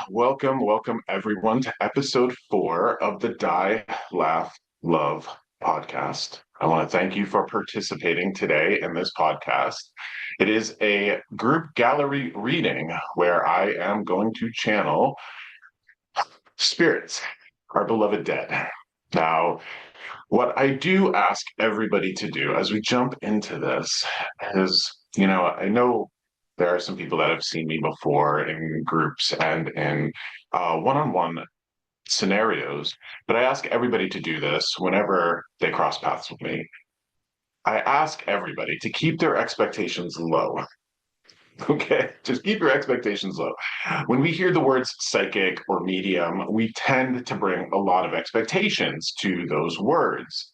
Welcome, welcome everyone to episode 4 of the Die, Laugh, Love podcast. I want to thank you for participating today in this podcast. It is a group gallery reading where I am going to channel spirits, our beloved dead. Now, what I do ask everybody to do as we jump into this is, I know there are some people that have seen me before in groups and in one-on-one scenarios, but I ask everybody to do this whenever they cross paths with me. I ask everybody to keep their expectations low. Okay, just keep your expectations low. When we hear the words psychic or medium, we tend to bring a lot of expectations to those words.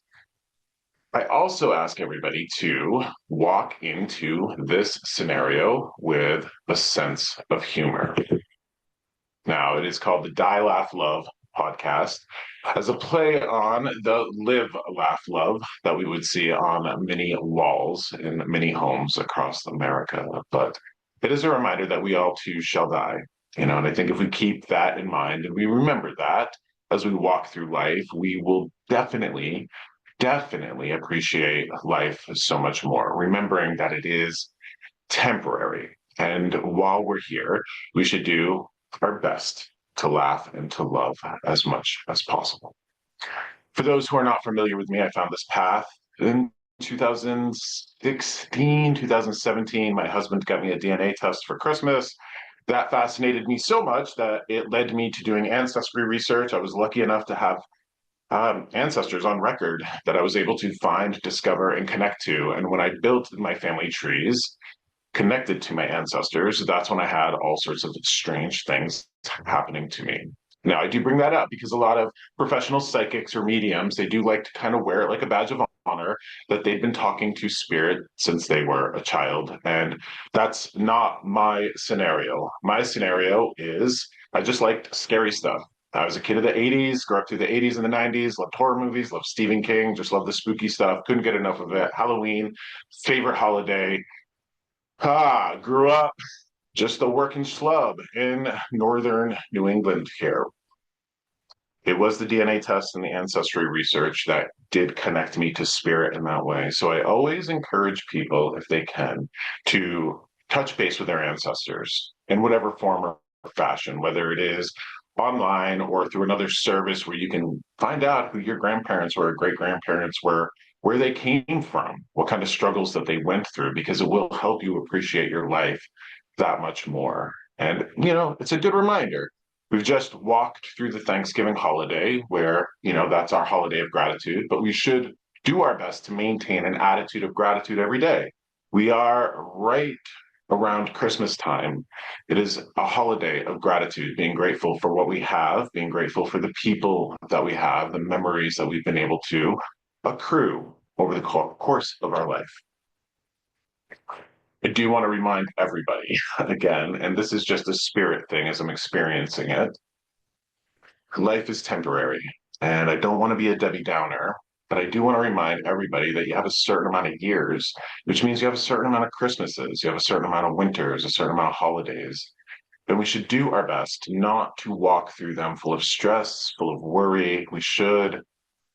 I also ask everybody to walk into this scenario with a sense of humor. Now, it is called the Die, Laugh, Love podcast as a play on the Live, Laugh, Love that we would see on many walls in many homes across America. But it is a reminder that we all too shall die, and I think if we keep that in mind and we remember that as we walk through life, we will definitely appreciate life so much more, remembering that it is temporary. And while we're here, we should do our best to laugh and to love as much as possible. For those who are not familiar with me, I found this path in 2016, 2017. My husband got me a DNA test for Christmas. That fascinated me so much that it led me to doing ancestry research. I was lucky enough to have ancestors on record that I was able to find, discover, and connect to. And when I built my family trees connected to my ancestors, that's when I had all sorts of strange things happening to me. Now, I do bring that up because a lot of professional psychics or mediums, they do like to kind of wear it like a badge of honor that they've been talking to spirit since they were a child. And that's not my scenario. My scenario is I just liked scary stuff. I was a kid of the 80s, grew up through the 80s and the 90s, loved horror movies, loved Stephen King, just loved the spooky stuff, couldn't get enough of it. Halloween, favorite holiday. Grew up just a working schlub in northern New England here. It was the DNA test and the ancestry research that did connect me to spirit in that way. So I always encourage people, if they can, to touch base with their ancestors in whatever form or fashion, whether it is online or through another service where you can find out who your grandparents or great grandparents were, where they came from, what kind of struggles that they went through, because it will help you appreciate your life that much more. And, it's a good reminder. We've just walked through the Thanksgiving holiday where, that's our holiday of gratitude, but we should do our best to maintain an attitude of gratitude every day. We are right around Christmas time. It is a holiday of gratitude, being grateful for what we have, being grateful for the people that we have, the memories that we've been able to accrue over the course of our life. I do want to remind everybody again, and this is just a spirit thing as I'm experiencing it. Life is temporary, and I don't want to be a Debbie Downer, but I do want to remind everybody that you have a certain amount of years, which means you have a certain amount of Christmases, you have a certain amount of winters, a certain amount of holidays. And we should do our best not to walk through them full of stress, full of worry. We should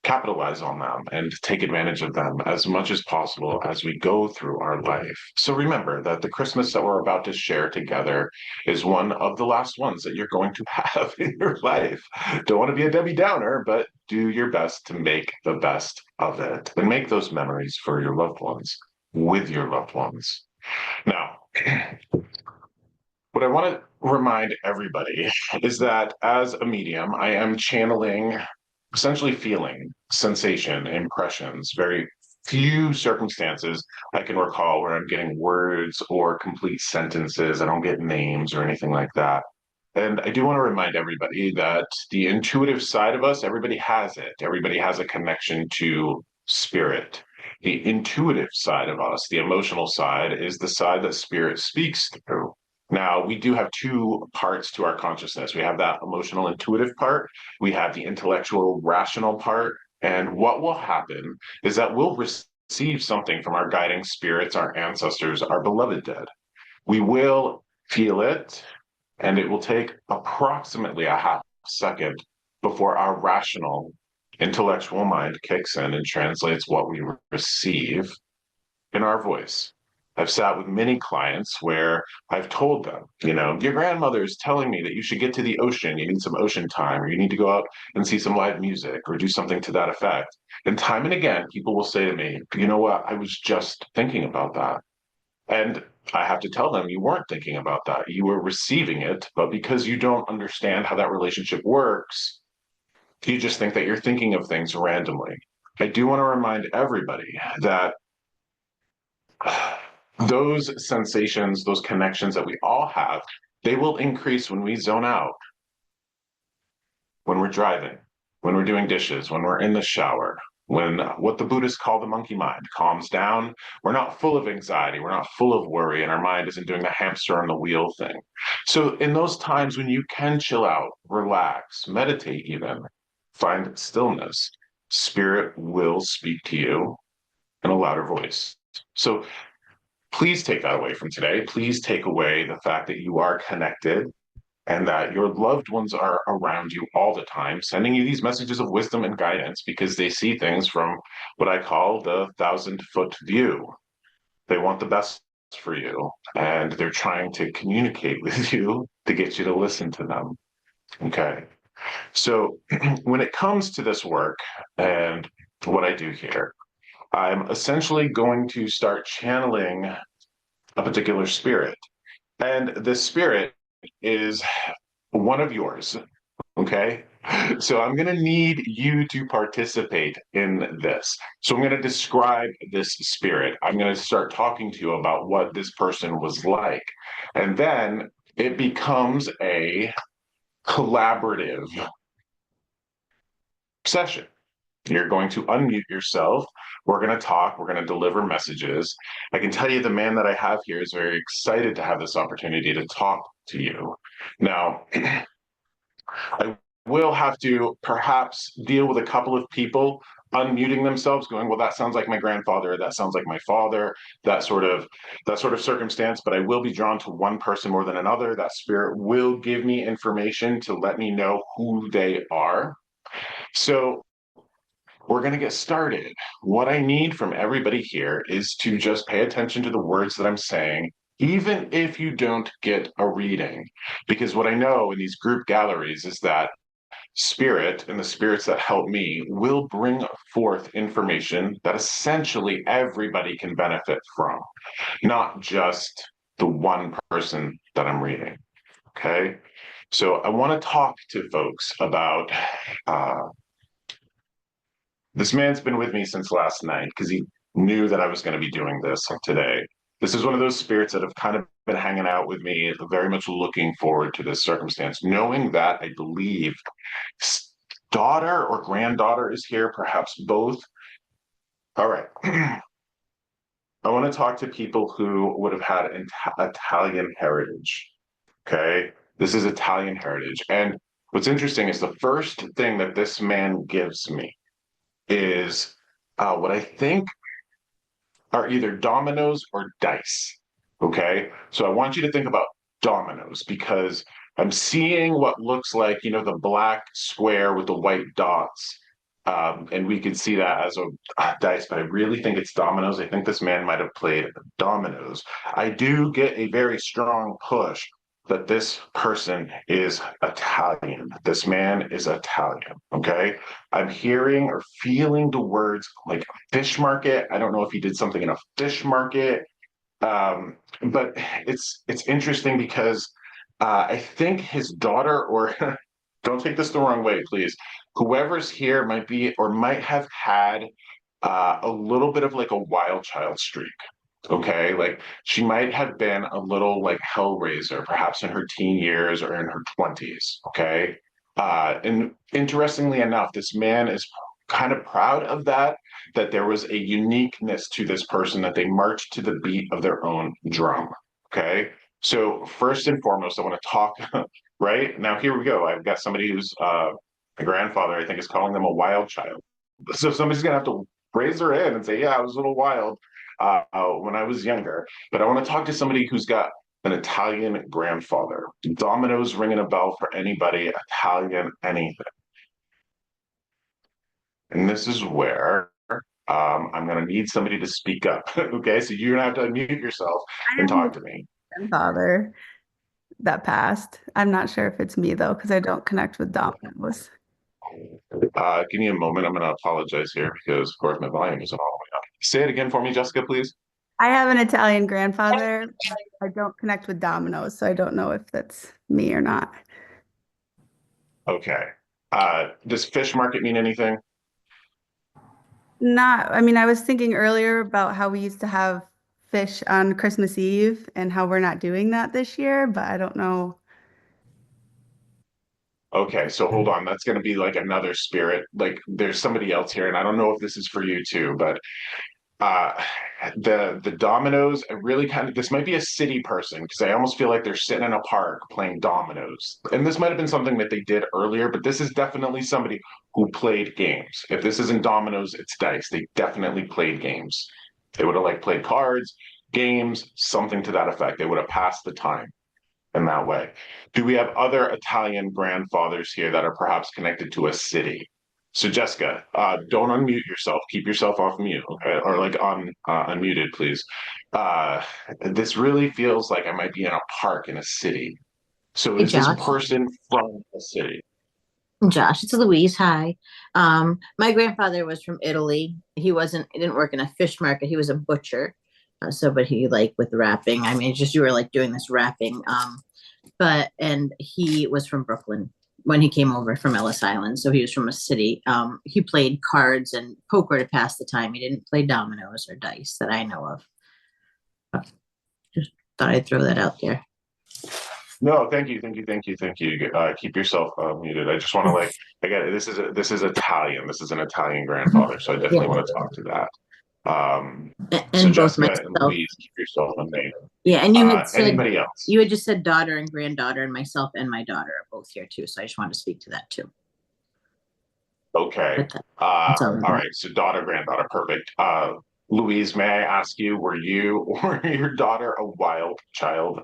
capitalize on them and take advantage of them as much as possible as we go through our life. So remember that the Christmas that we're about to share together is one of the last ones that you're going to have in your life. Don't want to be a Debbie Downer, but do your best to make the best of it and make those memories for your loved ones with your loved ones. Now, what I want to remind everybody is that as a medium, I am channeling essentially feeling, sensation, impressions, very few circumstances I can recall where I'm getting words or complete sentences. I don't get names or anything like that. And I do want to remind everybody that the intuitive side of us, everybody has it. Everybody has a connection to spirit. The intuitive side of us, the emotional side, is the side that spirit speaks through. Now, we do have two parts to our consciousness. We have that emotional, intuitive part, we have the intellectual, rational part. And what will happen is that we'll receive receive something from our guiding spirits, our ancestors, our beloved dead. We will feel it, and it will take approximately a half second before our rational intellectual mind kicks in and translates what we receive in our voice. I've sat with many clients where I've told them, your grandmother is telling me that you should get to the ocean, you need some ocean time, or you need to go out and see some live music, or do something to that effect. And time and again, people will say to me, you know what, I was just thinking about that. And I have to tell them, you weren't thinking about that. You were receiving it, but because you don't understand how that relationship works, you just think that you're thinking of things randomly. I do want to remind everybody that those sensations, those connections that we all have, they will increase when we zone out, when we're driving, when we're doing dishes, when we're in the shower, when what the Buddhists call the monkey mind calms down. We're not full of anxiety, we're not full of worry, and our mind isn't doing the hamster on the wheel thing. So, in those times when you can chill out, relax, meditate, even find stillness, spirit will speak to you in a louder voice. So, please take that away from today. Please take away the fact that you are connected and that your loved ones are around you all the time, sending you these messages of wisdom and guidance because they see things from what I call the 1,000-foot view. They want the best for you, and they're trying to communicate with you to get you to listen to them. Okay. So when it comes to this work and what I do here, I'm essentially going to start channeling a particular spirit. And this spirit is one of yours. Okay. So I'm going to need you to participate in this. So I'm going to describe this spirit. I'm going to start talking to you about what this person was like. And then it becomes a collaborative session. You're going to unmute yourself. We're going to talk. We're going to deliver messages. I can tell you the man that I have here is very excited to have this opportunity to talk to you. Now, I will have to perhaps deal with a couple of people unmuting themselves going, well, that sounds like my grandfather, that sounds like my father, that sort of circumstance. But I will be drawn to one person more than another. That spirit will give me information to let me know who they are. So we're going to get started. What I need from everybody here is to just pay attention to the words that I'm saying, even if you don't get a reading. Because what I know in these group galleries is that spirit and the spirits that help me will bring forth information that essentially everybody can benefit from, not just the one person that I'm reading. Okay. So I want to talk to folks about this man's been with me since last night because he knew that I was going to be doing this today. This is one of those spirits that have kind of been hanging out with me, very much looking forward to this circumstance, knowing that I believe daughter or granddaughter is here, perhaps both. All right. I want to talk to people who would have had Italian heritage. Okay. This is Italian heritage. And what's interesting is the first thing that this man gives me is what I think are either dominoes or dice. Okay. So I want you to think about dominoes because I'm seeing what looks like, the black square with the white dots. And we could see that as a dice, but I really think it's dominoes. I think this man might have played dominoes. I do get a very strong push that this person is Italian. This man is Italian. Okay. I'm hearing or feeling the words like fish market. I don't know if he did something in a fish market. But it's interesting because I think his daughter, or don't take this the wrong way, please. Whoever's here might be or might have had a little bit of like a wild child streak. Okay, like she might have been a little like hellraiser, perhaps in her teen years or in her 20s. Okay, and interestingly enough, this man is kind of proud of that. That there was a uniqueness to this person that they marched to the beat of their own drum. Okay, so first and foremost, I want to talk. Right now, here we go. I've got somebody who's my grandfather. I think is calling them a wild child. So somebody's gonna have to raise her in and say, yeah, I was a little wild when I was younger, but I want to talk to somebody who's got an Italian grandfather. Domino's ringing a bell for anybody, Italian, anything. And this is where I'm going to need somebody to speak up. Okay, so you're going to have to unmute yourself I and have a talk to me. grandfather that passed. I'm not sure if it's me though, because I don't connect with Domino's. Give me a moment. I'm going to apologize here because, of course, my volume isn't all the way up. Say it again for me, Jessica, please. I have an Italian grandfather. I don't connect with Domino's, so I don't know if that's me or not. Okay. Does fish market mean anything? Not, I mean, I was thinking earlier about how we used to have fish on Christmas Eve and how we're not doing that this year, but I don't know. Okay, so hold on. That's going to be like another spirit. Like there's somebody else here, and I don't know if this is for you too, but uh the dominoes, I really kind of, this might be a city person because I almost feel like they're sitting in a park playing dominoes, and this might have been something that they did earlier, but this is definitely somebody who played games. If this isn't dominoes, it's dice. They definitely played games. They would have like played cards, games, something to that effect. They would have passed the time in that way. Do we have other Italian grandfathers here that are perhaps connected to a city? So Jessica, don't unmute yourself. Keep yourself off mute, okay? Or like on unmuted, please. Uh, this really feels like I might be in a park in a city. So Hey is this Josh. person from a city? Josh, it's Louise. Hi. My grandfather was from Italy. He didn't work in a fish market. He was a butcher. But he like with wrapping. I mean, it's just you were like doing this wrapping. And he was from Brooklyn when he came over from Ellis Island. So he was from a city. He played cards and poker to pass the time. He didn't play dominoes or dice that I know of. Just thought I'd throw that out there. No, thank you, thank you, thank you, thank you. Keep yourself muted. I just want to like, I get it. This is Italian. This is an Italian grandfather, so I definitely Yeah. want to talk to that. So And both Jessica and myself. Louise, keep yourself unmuted. Yeah, and Anybody else? you had just said daughter and granddaughter, and myself and my daughter are both here too. So I just wanted to speak to that too. Okay. But that's all I All got. right. So daughter, granddaughter, perfect. Louise, may I ask you, were you or your daughter a wild child?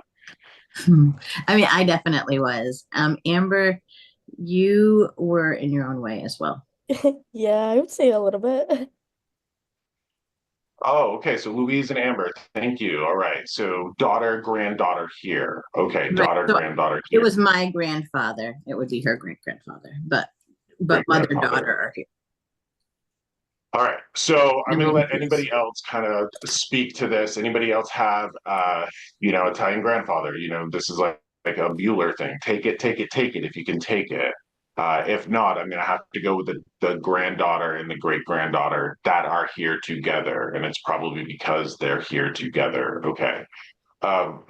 I mean, I definitely was. Amber, you were in your own way as well. Yeah, I would say a little bit. Oh, okay. So Louise and Amber, thank you. All right. So daughter, granddaughter here. Okay, Right. daughter, So granddaughter it here. was my grandfather. It would be her great grandfather, but Great mother grandfather. daughter are here. All right. So I'm And going to then let anybody else kind of speak to this. Anybody else have, Italian grandfather? This is like a Bueller thing. Take it, take it, take it if you can take it. If not, I'm going to have to go with the granddaughter and the great granddaughter that are here together. And it's probably because they're here together. Okay. Um,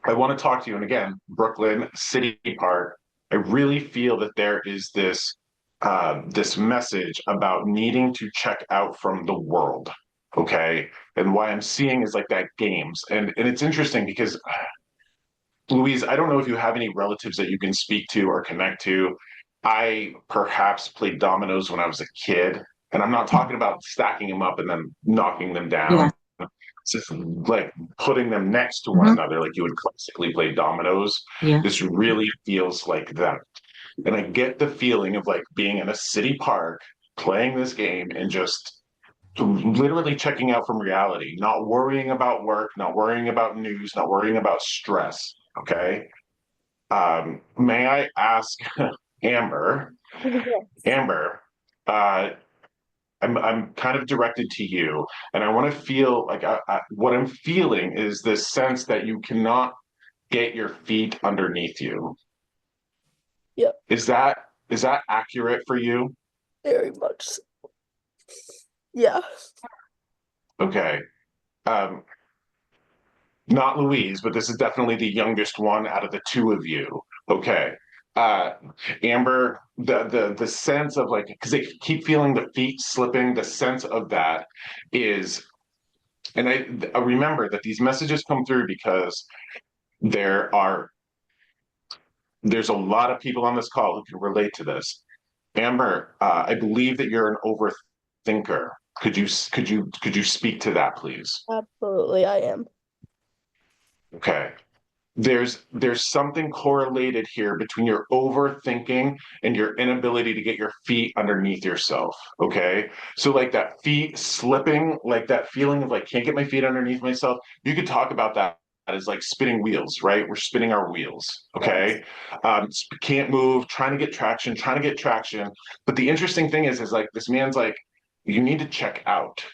I want to talk to you. And again, Brooklyn City Park, I really feel that there is this message about needing to check out from the world. Okay. And why I'm seeing is like that games. And it's interesting because Louise, I don't know if you have any relatives that you can speak to or connect to. I perhaps played dominoes when I was a kid, and I'm not talking about stacking them up and then knocking them Yeah. down. It's just like putting them next to one Mhm. another, like you would classically play dominoes. Yeah. This really feels like that. And I get the feeling of like being in a city park, playing this game, and just literally checking out from reality, not worrying about work, not worrying about news, not worrying about stress. Okay. May I ask Amber? Yes. Amber, uh, I'm kind of directed to you, and I want to feel like what I'm feeling is this sense that you cannot get your feet underneath you. Yep, Is that accurate for you? very much so. Yeah. Okay. Um, Not Louise, but this is definitely the youngest one out of the two of you. Okay. Uh, Amber, the sense of like, because they keep feeling the feet slipping, the sense of that is, and I remember that these messages come through because there are there's a lot of people on this call who can relate to this. Amber, I believe that you're an overthinker. thinker. Could you speak to that, please? Absolutely, I am. Okay. There's something correlated here between your overthinking and your inability to get your feet underneath yourself. Okay. So like that feet slipping, like that feeling of like can't get my feet underneath myself. You could talk about that as like spinning wheels, right? We're spinning our wheels. Yes. Okay. Can't move, trying to get traction, trying to get traction. But the interesting thing is like this man's like, you need to check out.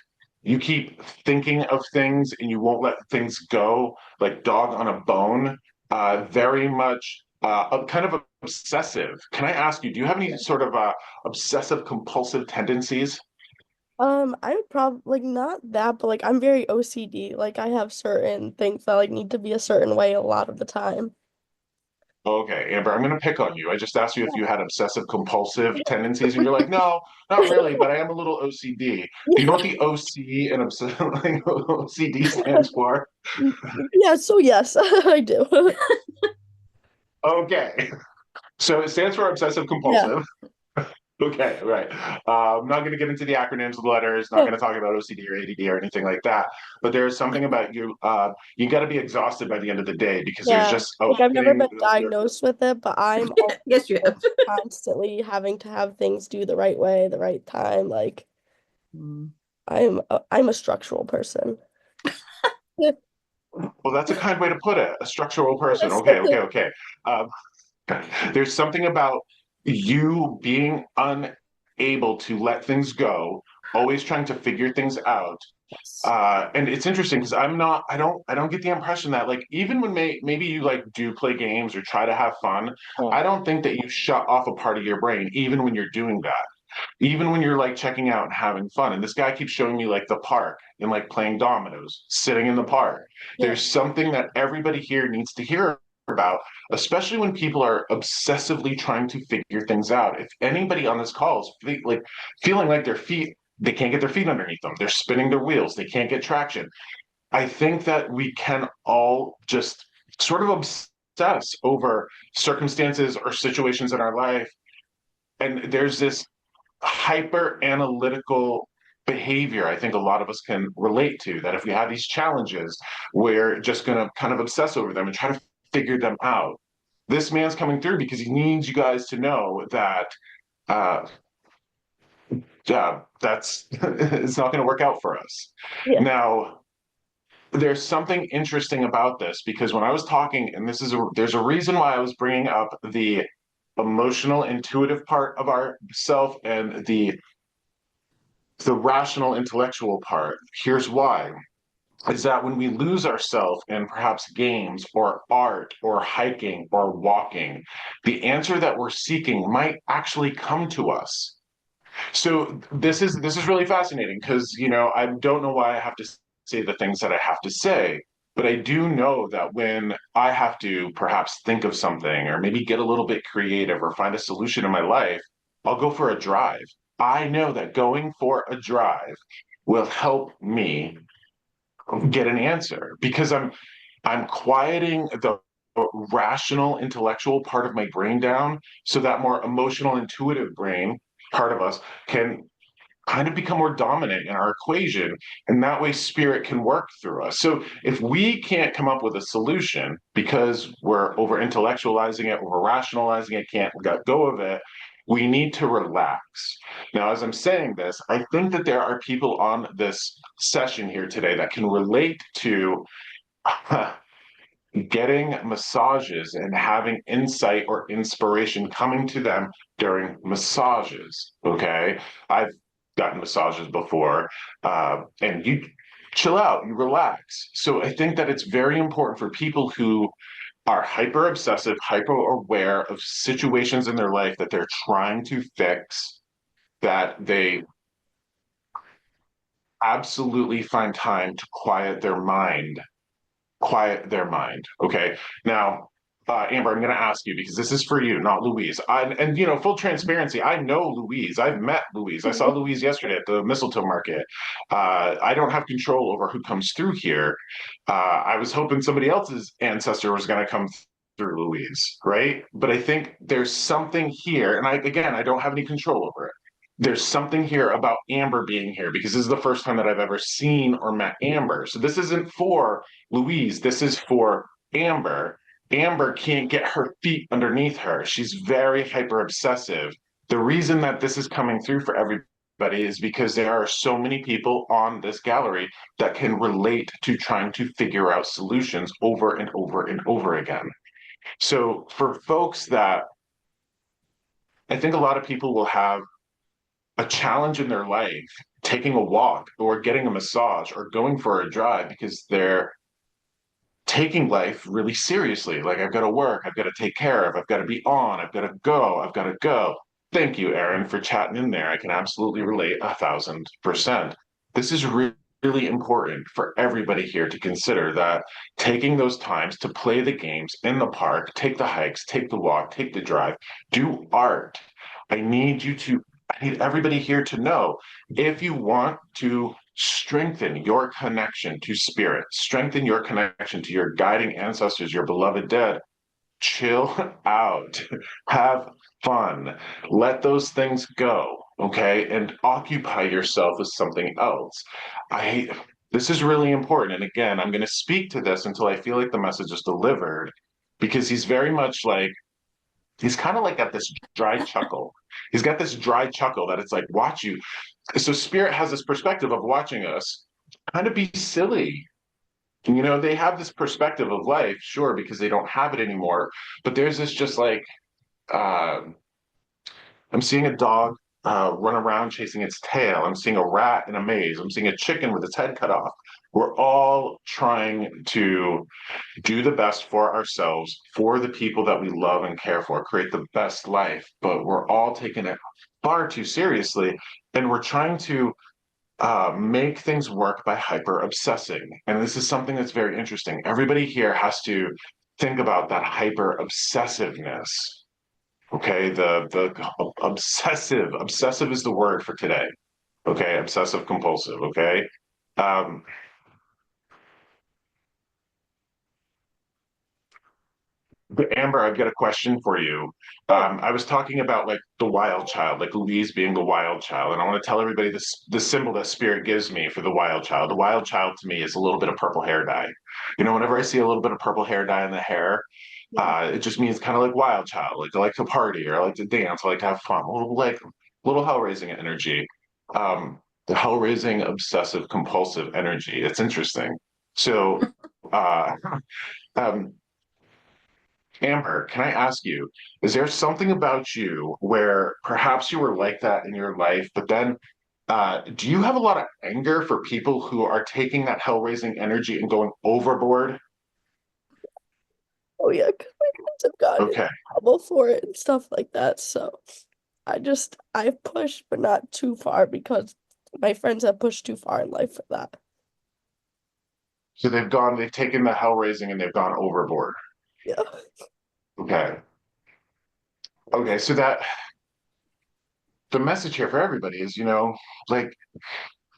You keep thinking of things and you won't let things go, like dog on a bone. Very much kind of obsessive. Can I ask you, do you have any sort of obsessive compulsive tendencies? I would probably like not that, but like I'm very OCD. Like I have certain things that like need to be a certain way a lot of the time. Okay, Amber, I'm going to pick on you. I just asked you if Yeah. you had obsessive compulsive tendencies, and you're like, no, not really, but I am a little OCD. Do you know what the OC and like, OCD stands for? Yeah, so yes, I do. Okay, so it stands for obsessive Yeah. compulsive. Okay, right. I'm not going to get into the acronyms, the letters, not Yeah. going to talk about OCD or ADD or anything like that. But there's something about you, you got to be exhausted by the end of the day because there's Yeah. just a Like I've never thing. been diagnosed with it, but I'm also Yes, you have. constantly having to have things do the right way, the right time. Like Mm. I'm a structural person. Well, that's a kind way to put it. A structural person. Yes. Okay, okay, okay. Um, there's something about you being unable to let things go, always trying to figure things out. Yes. And it's interesting because I don't get the impression that like even when maybe you like do play games or try to have fun, Yeah. I don't think that you shut off a part of your brain even when you're doing that, even when you're like checking out and having fun. And this guy keeps showing me like the park and like playing dominoes, sitting in the park. Yeah. There's something that everybody here needs to hear about, especially when people are obsessively trying to figure things out. If anybody on this call is like feeling like their feet, they can't get their feet underneath them, they're spinning their wheels, they can't get traction. I think that we can all just sort of obsess over circumstances or situations in our life. And there's this hyper analytical behavior I think a lot of us can relate to, that if we have these challenges, we're just going to kind of obsess over them and try to figure them out. This man's coming through because he needs you guys to know that uh, that's it's not going to work out for us. Yeah. Now, there's something interesting about this because when I was talking, and there's a reason why I was bringing up the emotional intuitive part of our self and the rational intellectual part. Here's why: is that when we lose ourselves in perhaps games or art or hiking or walking, the answer that we're seeking might actually come to us. So this is really fascinating because I don't know why I have to say the things that I have to say, but I do know that when I have to perhaps think of something or maybe get a little bit creative or find a solution in my life, I'll go for a drive. I know that going for a drive will help me get an answer because I'm quieting the rational intellectual part of my brain down so that more emotional intuitive brain part of us can kind of become more dominant in our equation, and that way spirit can work through us. So if we can't come up with a solution because we're over intellectualizing it, over rationalizing it, can't let go of it, we need to relax. Now, as I'm saying this, I think that there are people on this session here today that can relate to getting massages and having insight or inspiration coming to them during massages. Okay. I've gotten massages before, and you chill out, you relax. So I think that it's very important for people who are hyper obsessive, hyper aware of situations in their life that they're trying to fix, that they absolutely find time to quiet their mind. Okay. Now, Amber, I'm going to ask you because this is for you, not Louise. And full transparency, I know Louise. I've met Louise. I saw Louise yesterday at the mistletoe market. I don't have control over who comes through here. I was hoping somebody else's ancestor was going to come through Louise, right? But I think there's something here, and I don't have any control over it. there's something here about Amber being here because this is the first time that I've ever seen or met Amber. So this isn't for Louise, this is for Amber. Amber can't get her feet underneath her. She's very hyper obsessive. The reason that this is coming through for everybody is because there are so many people on this gallery that can relate to trying to figure out solutions over and over and over again. So for folks that I think a lot of people will have a challenge in their life, taking a walk or getting a massage or going for a drive because they're taking life really seriously. Like, I've got to work, I've got to take care of, I've got to be on, I've got to go, I've got to go. Thank you, Aaron, for chatting in there. I can absolutely relate 1,000%. This is really important for everybody here to consider that taking those times to play the games in the park, take the hikes, take the walk, take the drive, do art. I need everybody here to know if you want to strengthen your connection to spirit, strengthen your connection to your guiding ancestors, your beloved dead, chill out, have fun, let those things go, okay? And occupy yourself with something else. I This is really important. And again, I'm going to speak to this until I feel like the message is delivered because he's kind of like got this dry chuckle. He's got this dry chuckle that it's like, watch you. So spirit has this perspective of watching us kind of be silly. You know, they have this perspective of life, sure, because they don't have it anymore. But there's this just like, uh, I'm seeing a dog run around chasing its tail. I'm seeing a rat in a maze. I'm seeing a chicken with its head cut off. We're all trying to do the best for ourselves, for the people that we love and care for, create the best life, but we're all taking it far too seriously. And we're trying to make things work by hyper obsessing. And this is something that's very interesting. Everybody here has to think about that hyper obsessiveness. Okay, the obsessive is the word for today. Okay, obsessive compulsive. Okay. Um, But Amber, I've got a question for you. Oh, I was talking about like the wild child, like Louise being the wild child, and I want to tell everybody this the symbol that spirit gives me for the wild child. The wild child to me is a little bit of purple hair dye. You know, whenever I see a little bit of purple hair dye in the hair, yeah. it just means kind of like wild child. Like I like to party or I like to dance, I like to have fun, little hell raising energy. The hell raising obsessive compulsive energy. It's interesting. So, uh, um, Amber, can I ask you, is there something about you where perhaps you were like that in your life, but then do you have a lot of anger for people who are taking that hell-raising energy and going overboard? Oh yeah, because my friends have gotten in Okay. trouble for it and stuff like that. So I've pushed, but not too far because my friends have pushed too far in life for that. So they've taken the hell-raising and they've gone overboard. Yeah. Okay. Okay, so that the message here for everybody is, like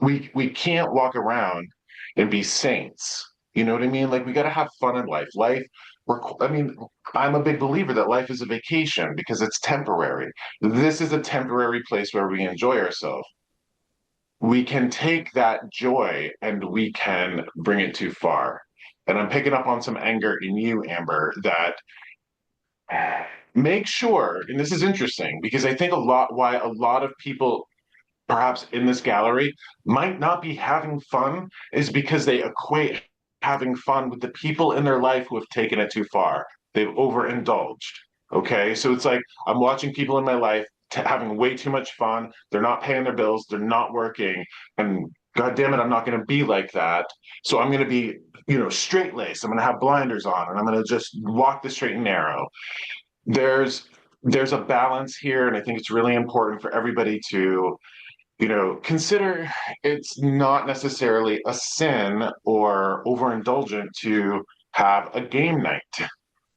we can't walk around and be saints. You know what I mean? Like we got to have fun in life. I mean, I'm a big believer that life is a vacation because it's temporary. This is a temporary place where we enjoy ourselves. We can take that joy and we can bring it too far. And I'm picking up on some anger in you, Amber, that make sure, and this is interesting because I think why a lot of people perhaps in this gallery might not be having fun is because they equate having fun with the people in their life who have taken it too far. They've overindulged. Okay. So it's like I'm watching people in my life having way too much fun. They're not paying their bills, they're not working. And God damn it, I'm not going to be like that. So I'm going to be, straight laced. I'm going to have blinders on and I'm going to just walk the straight and narrow. There's there's a balance here, and I think it's really important for everybody to consider it's not necessarily a sin or overindulgent to have a game night.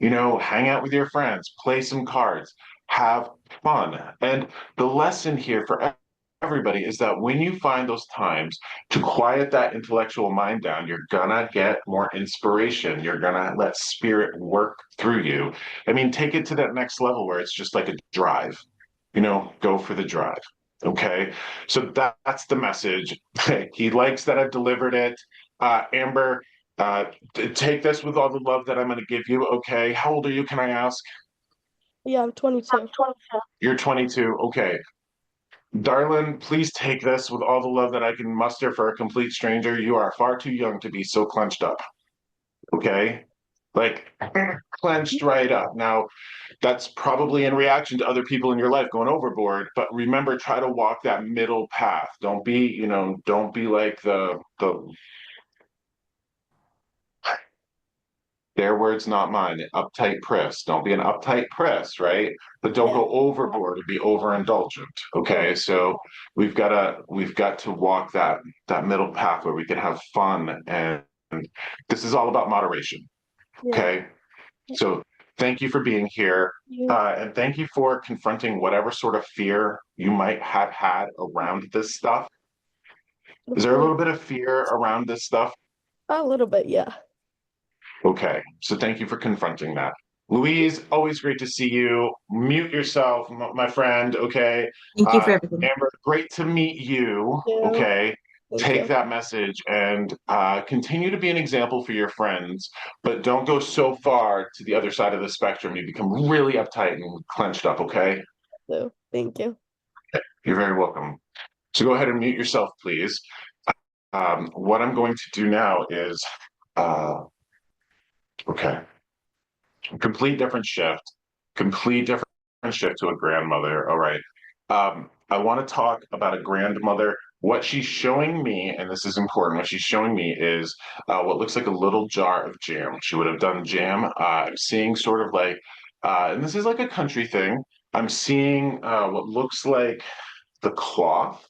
Hang out with your friends, play some cards, have fun. And the lesson here for everybody is that when you find those times to quiet that intellectual mind down, you're gonna get more inspiration. You're gonna let spirit work through you. I mean, take it to that next level where it's just like a drive, go for the drive. Okay, so that's the message. He likes that I've delivered it. Amber, take this with all the love that I'm going to give you. Okay, how old are you? Can I ask? Yeah, I'm 22. You're 22. Okay, darling, please take this with all the love that I can muster for a complete stranger. You are far too young to be so clenched up. Okay, like clenched right up. Now, that's probably in reaction to other people in your life going overboard, but remember, try to walk that middle path. Don't be like the their words, not mine, uptight priss. Don't be an uptight priss, right? But don't Yeah. go overboard and be overindulgent. Okay, so we've got to walk that middle path where we can have fun, and this is all about moderation. Yeah. Okay, so thank you for being here. You, And thank you for confronting whatever sort of fear you might have had around this stuff. of Is there a course. little bit of fear around this stuff? A little bit, yeah. Okay, so thank you for confronting that. Louise, always great to see you. Mute yourself, my friend. Okay. Thank you for everything. Amber, great to meet you. You. Okay. Thank Take you. that message and continue to be an example for your friends, but don't go so far to the other side of the spectrum. You become really uptight and clenched up. Okay. So, thank you. You're very welcome. So go ahead and mute yourself, please. What I'm going to do now is, uh, okay, complete different shift, complete different shift to a grandmother. All right. I want to talk about a grandmother. What she's showing me, and this is important, what she's showing me is what looks like a little jar of jam. She would have done jam. I'm seeing sort of like, and this is like a country thing. I'm seeing what looks like the cloth.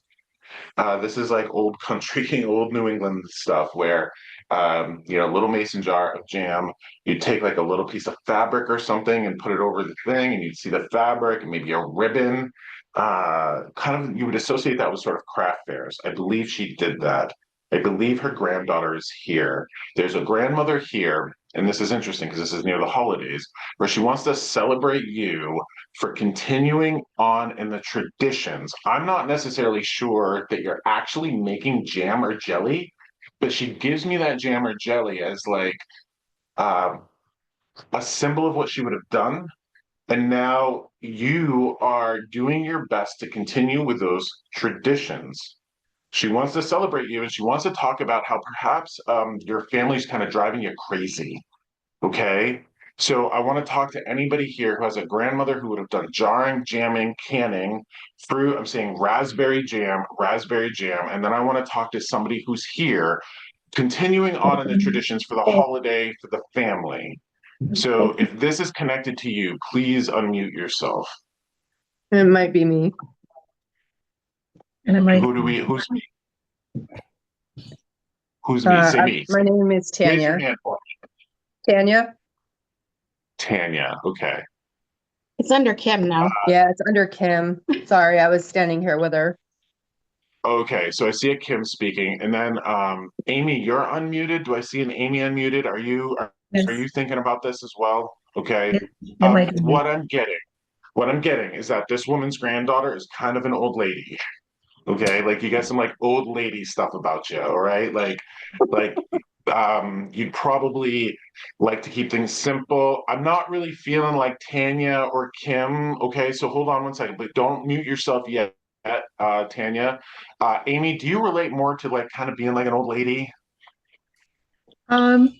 This is like old country, old New England stuff where, a little mason jar of jam, you'd take like a little piece of fabric or something and put it over the thing, and you'd see the fabric and maybe a ribbon. Kind of, you would associate that with sort of craft fairs. I believe she did that. I believe her granddaughter is here. There's a grandmother here, and this is interesting because this is near the holidays, where she wants to celebrate you for continuing on in the traditions. I'm not necessarily sure that you're actually making jam or jelly, but she gives me that jam or jelly as like um, a symbol of what she would have done. And now you are doing your best to continue with those traditions. She wants to celebrate you and she wants to talk about how perhaps your family's kind of driving you crazy. Okay. So I want to talk to anybody here who has a grandmother who would have done jarring, jamming, canning, fruit. I'm saying raspberry jam. And then I want to talk to somebody who's here, continuing on in the traditions for the holiday, for the family. So if this is connected to you, please unmute yourself. It might be me. And it might, Who's me? Who's me? Say me. My name is Raise your Tanya. hand for me. Tanya? Tanya. Okay. It's under Kim now. Yeah, it's under Kim. Sorry, I was standing here with her. Okay, so I see a Kim speaking, and then Amy, you're unmuted. Do I see an Amy unmuted? Are you thinking about this as well? Okay. it might be. What I'm getting is that this woman's granddaughter is kind of an old lady. Okay, like you got some like old lady stuff about you, all right? Like you'd probably like to keep things simple. I'm not really feeling like Tanya or Kim. Okay, so hold on one second, but don't mute yourself yet, Tanya. Amy, do you relate more to like kind of being like an old lady? Um,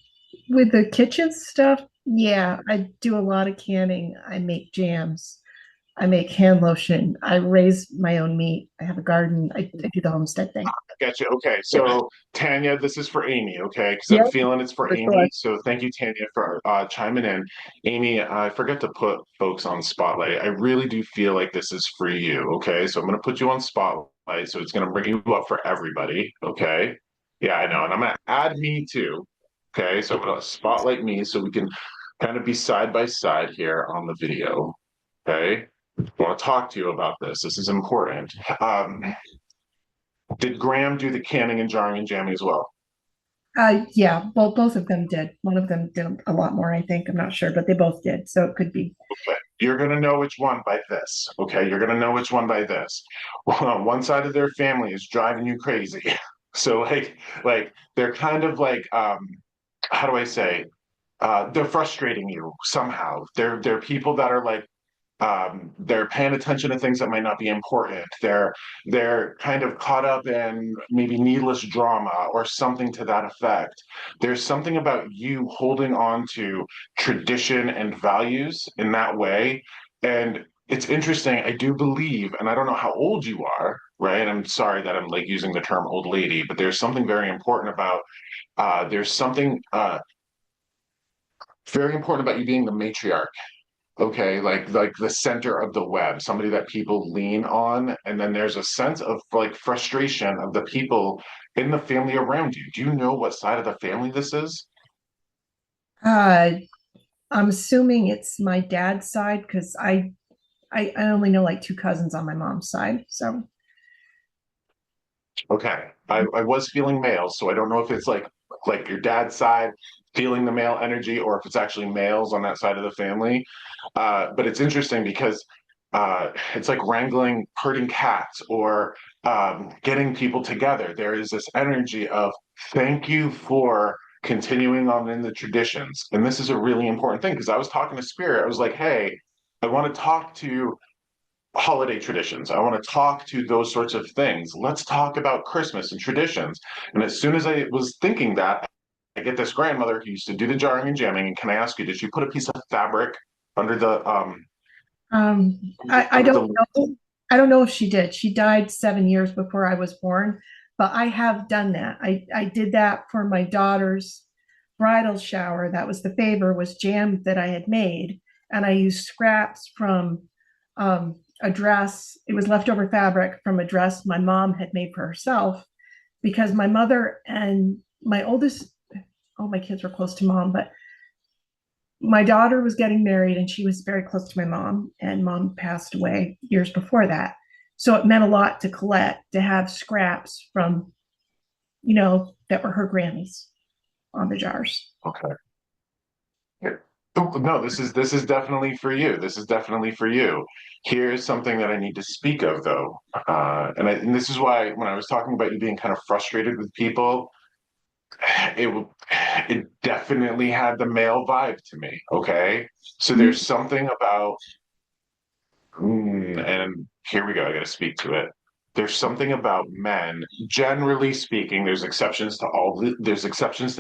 with the kitchen stuff, yeah, I do a lot of canning. I make jams. I make hand lotion. I raise my own meat. I have a garden. I do the homestead thing. Gotcha. Okay, so Tanya, this is for Amy, okay? Because I'm Yep, feeling it's for for Amy. sure. So thank you, Tanya, for chiming in. Amy, I forget to put folks on spotlight. I really do feel like this is for you, okay? So I'm going to put you on spotlight. So it's going to bring you up for everybody, okay? Yeah, I know. And I'm going to add me too, okay? So I'm going to spotlight me so we can kind of be side by side here on the video, okay? I want to talk to you about this. This is important. Did Graham do the canning and jarring and jamming as well? Yeah, well, both of them did. One of them did a lot more, I think. I'm not sure, but they both did. So it could be. Okay. You're gonna know which one by this. Okay, you're gonna know which one by this. Well, one side of their family is driving you crazy. So like they're kind of like how do I say? They're frustrating you somehow. They're people that are like they're paying attention to things that might not be important. They're kind of caught up in maybe needless drama or something to that effect. There's something about you holding on to tradition and values in that way. And it's interesting, I do believe, and I don't know how old you are, right? I'm sorry that I'm like using the term old lady, but there's something very important about there's something very important about you being the matriarch. Okay, like the center of the web, somebody that people lean on, and then there's a sense of like frustration of the people in the family around you. Do you know what side of the family this is? Uh, I'm assuming it's my dad's side because I only know like two cousins on my mom's side. So Okay, I was feeling male, so I don't know if it's like your dad's side feeling the male energy or if it's actually males on that side of the family. But it's interesting because it's like wrangling herding cats or getting people together. There is this energy of thank you for continuing on in the traditions. And this is a really important thing because I was talking to Spirit. I was like, hey, I want to talk to holiday traditions. I want to talk to those sorts of things. Let's talk about Christmas and traditions. And as soon as I was thinking that, I get this grandmother who used to do the jarring and jamming. And can I ask you, did she put a piece of fabric under the um, I under don't the know. I don't know if she did. She died 7 years before I was born, but I have done that. I did that for my daughter's bridal shower. That was the favor, was jam that I had made, and I used scraps from a dress. It was leftover fabric from a dress my mom had made for herself because my mother and my oldest, all my kids were close to mom, but my daughter was getting married and she was very close to my mom, and mom passed away years before that. So it meant a lot to Colette to have scraps from, that were her Grammys on the jars. okay. Oh, no, this is definitely for you. This is definitely for you. Here's something that I need to speak of though. And this is why when I was talking about you being kind of frustrated with people, it it definitely had the male vibe to me. Okay, so there's something about, and here we go. I got to speak to it. There's something about men, generally speaking. There's exceptions to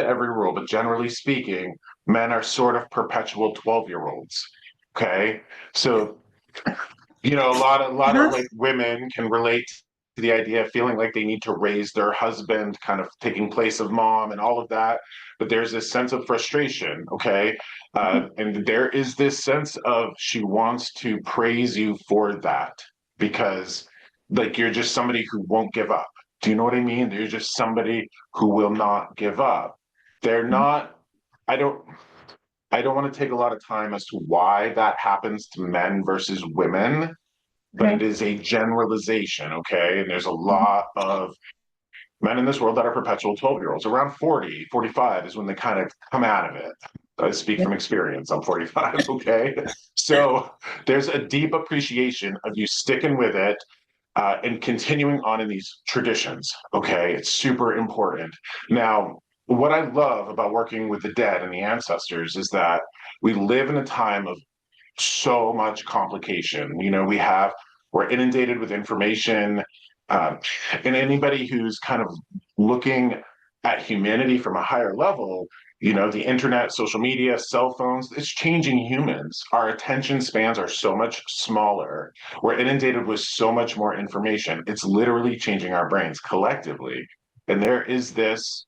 every rule, but generally speaking, men are sort of perpetual 12-year-olds. Okay, so a lot of Uh-huh. like women can relate to the idea of feeling like they need to raise their husband, kind of taking place of mom and all of that. But there's this sense of frustration, okay? And there is this sense of she wants to praise you for that because, like, you're just somebody who won't give up. Do you know what I mean? You're just somebody who will not give up. They're not, I don't. I don't want to take a lot of time as to why that happens to men versus women, but it Okay. is a generalization, okay? And there's a lot of men in this world that are perpetual 12-year-olds. Around 40, 45 is when they kind of come out of it. I speak Yeah. from experience. I'm 45, okay? So there's a deep appreciation of you sticking with it and continuing on in these traditions, okay? It's super important. Now, what I love about working with the dead and the ancestors is that we live in a time of so much complication. We're inundated with information, um, and anybody who's kind of looking at humanity from a higher level, the internet, social media, cell phones, it's changing humans. Our attention spans are so much smaller. We're inundated with so much more information. It's literally changing our brains collectively. And there is this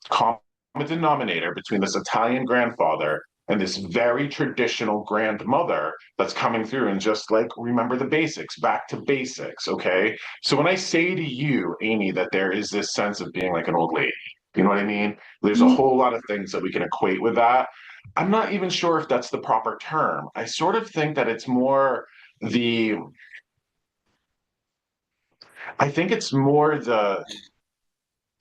common denominator between this Italian grandfather and this very traditional grandmother that's coming through and just like remember the basics, back to basics. Okay. So when I say to you, Amy, that there is this sense of being like an old lady, you know what I mean? There's a whole lot of things that we can equate with that. I'm not even sure if that's the proper term. I sort of think that it's more the, I think it's more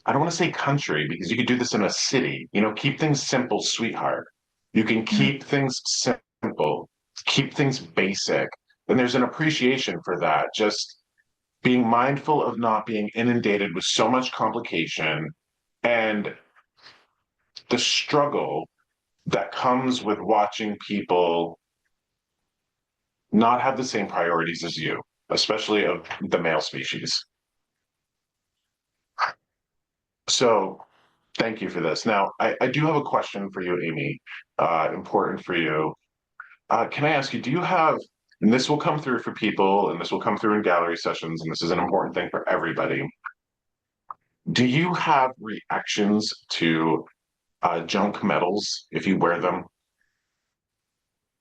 I don't want to say country because you could do this in a city, keep things simple, sweetheart. You can keep things simple, keep things basic. And there's an appreciation for that. Just being mindful of not being inundated with so much complication and the struggle that comes with watching people not have the same priorities as you, especially of the male species. So thank you for this. Now, I do have a question for you, Amy, important for you. Can I ask you, do you have, and this will come through for people, and this will come through in gallery sessions, and this is an important thing for everybody. Do you have reactions to junk metals if you wear them?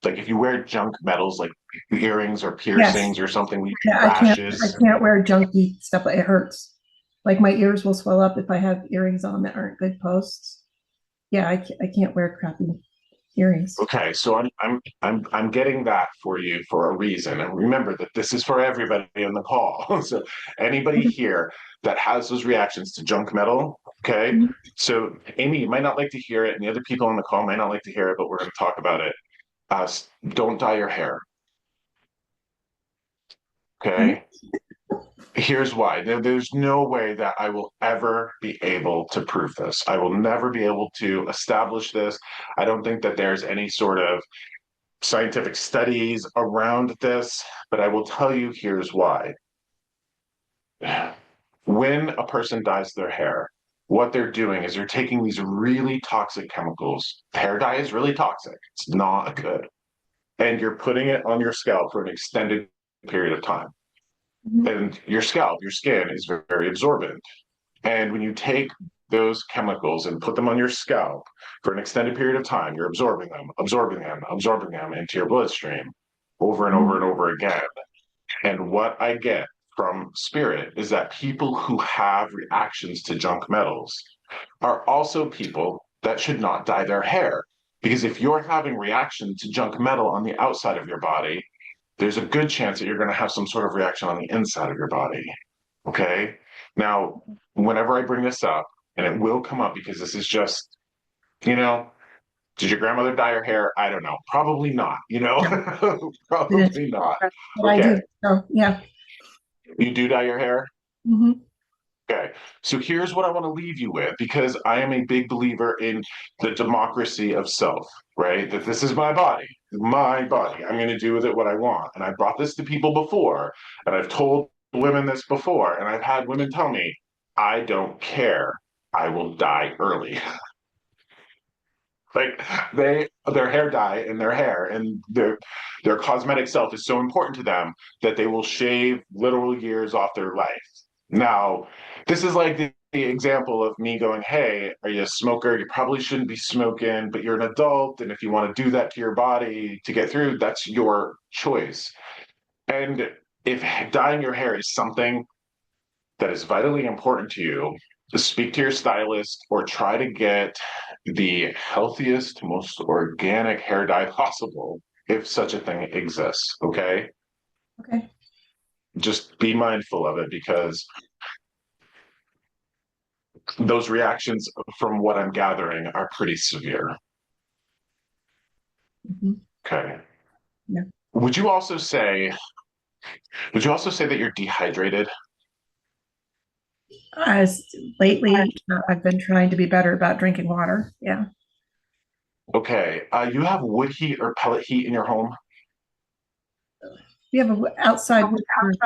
Like if you wear junk metals, like earrings or piercings or something, we Yeah, I rashes. can't wear junky stuff. It hurts. Like my ears will swell up if I have earrings on that aren't good posts. Yeah, I can't wear crappy earrings. Okay, so I'm getting that for you for a reason. And remember that this is for everybody on the call. So anybody here that has those reactions to junk metal, okay? Mhm. So Amy, you might not like to hear it, and the other people on the call might not like to hear it, but we're going to talk about it. Don't dye your hair, okay? Here's why. There's no way that I will ever be able to prove this. I will never be able to establish this. I don't think that there's any sort of scientific studies around this, but I will tell you here's why. When a person dyes their hair, what they're doing is they're taking these really toxic chemicals. Hair dye is really toxic. It's not good. And you're putting it on your scalp for an extended period of time. And your scalp, your skin is very absorbent. And when you take those chemicals and put them on your scalp for an extended period of time, you're absorbing them, absorbing them, absorbing them into your bloodstream over and over and over again. And what I get from spirit is that people who have reactions to junk metals are also people that should not dye their hair. Because if you're having reaction to junk metal on the outside of your body, there's a good chance that you're going to have some sort of reaction on the inside of your body. Okay. Now, whenever I bring this up, and it will come up because this is just, you know, did your grandmother dye her hair? I don't know. Probably not, probably not. But I Okay. do. So yeah. You do dye your hair? hmm Okay. So here's what I want to leave you with because I am a big believer in the democracy of self, right? That this is my body, my body. I'm going to do with it what I want. And I brought this to people before, and I've told women this before, and I've had women tell me, I don't care. I will die early. Like their hair dye in their hair and their cosmetic self is so important to them that they will shave literal years off their life. Now, this is like the example of me going, hey, are you a smoker? You probably shouldn't be smoking, but you're an adult. And if you want to do that to your body to get through, that's your choice. And if dyeing your hair is something that is vitally important to you, to speak to your stylist or try to get the healthiest, most organic hair dye possible, if such a thing exists. Okay. Okay. Just be mindful of it because those reactions, from what I'm gathering, are pretty severe. Mhm. Okay. Yeah. Would you also say, that you're dehydrated? As lately, I've been trying to be better about drinking water. Yeah. Okay. You have wood heat or pellet heat in your home? We have a outside wood furnace.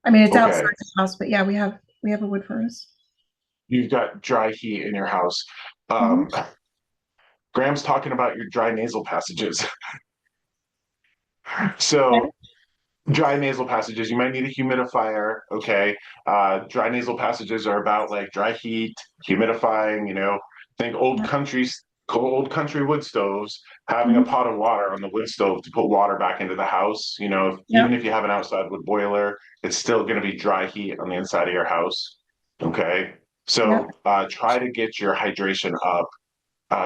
I mean, it's outside Okay. the house, but yeah, we have a wood furnace. You've got dry heat in your house. Mhm. Graham's talking about your dry nasal passages. So dry nasal passages, you might need a humidifier. Okay. Dry nasal passages are about like dry heat, humidifying, think old country wood stoves, having a Mhm. pot of water on the wood stove to put water back into the house. Yeah. Even if you have an outside wood boiler, it's still going to be dry heat on the inside of your house. Okay. Yeah. So try to get your hydration up.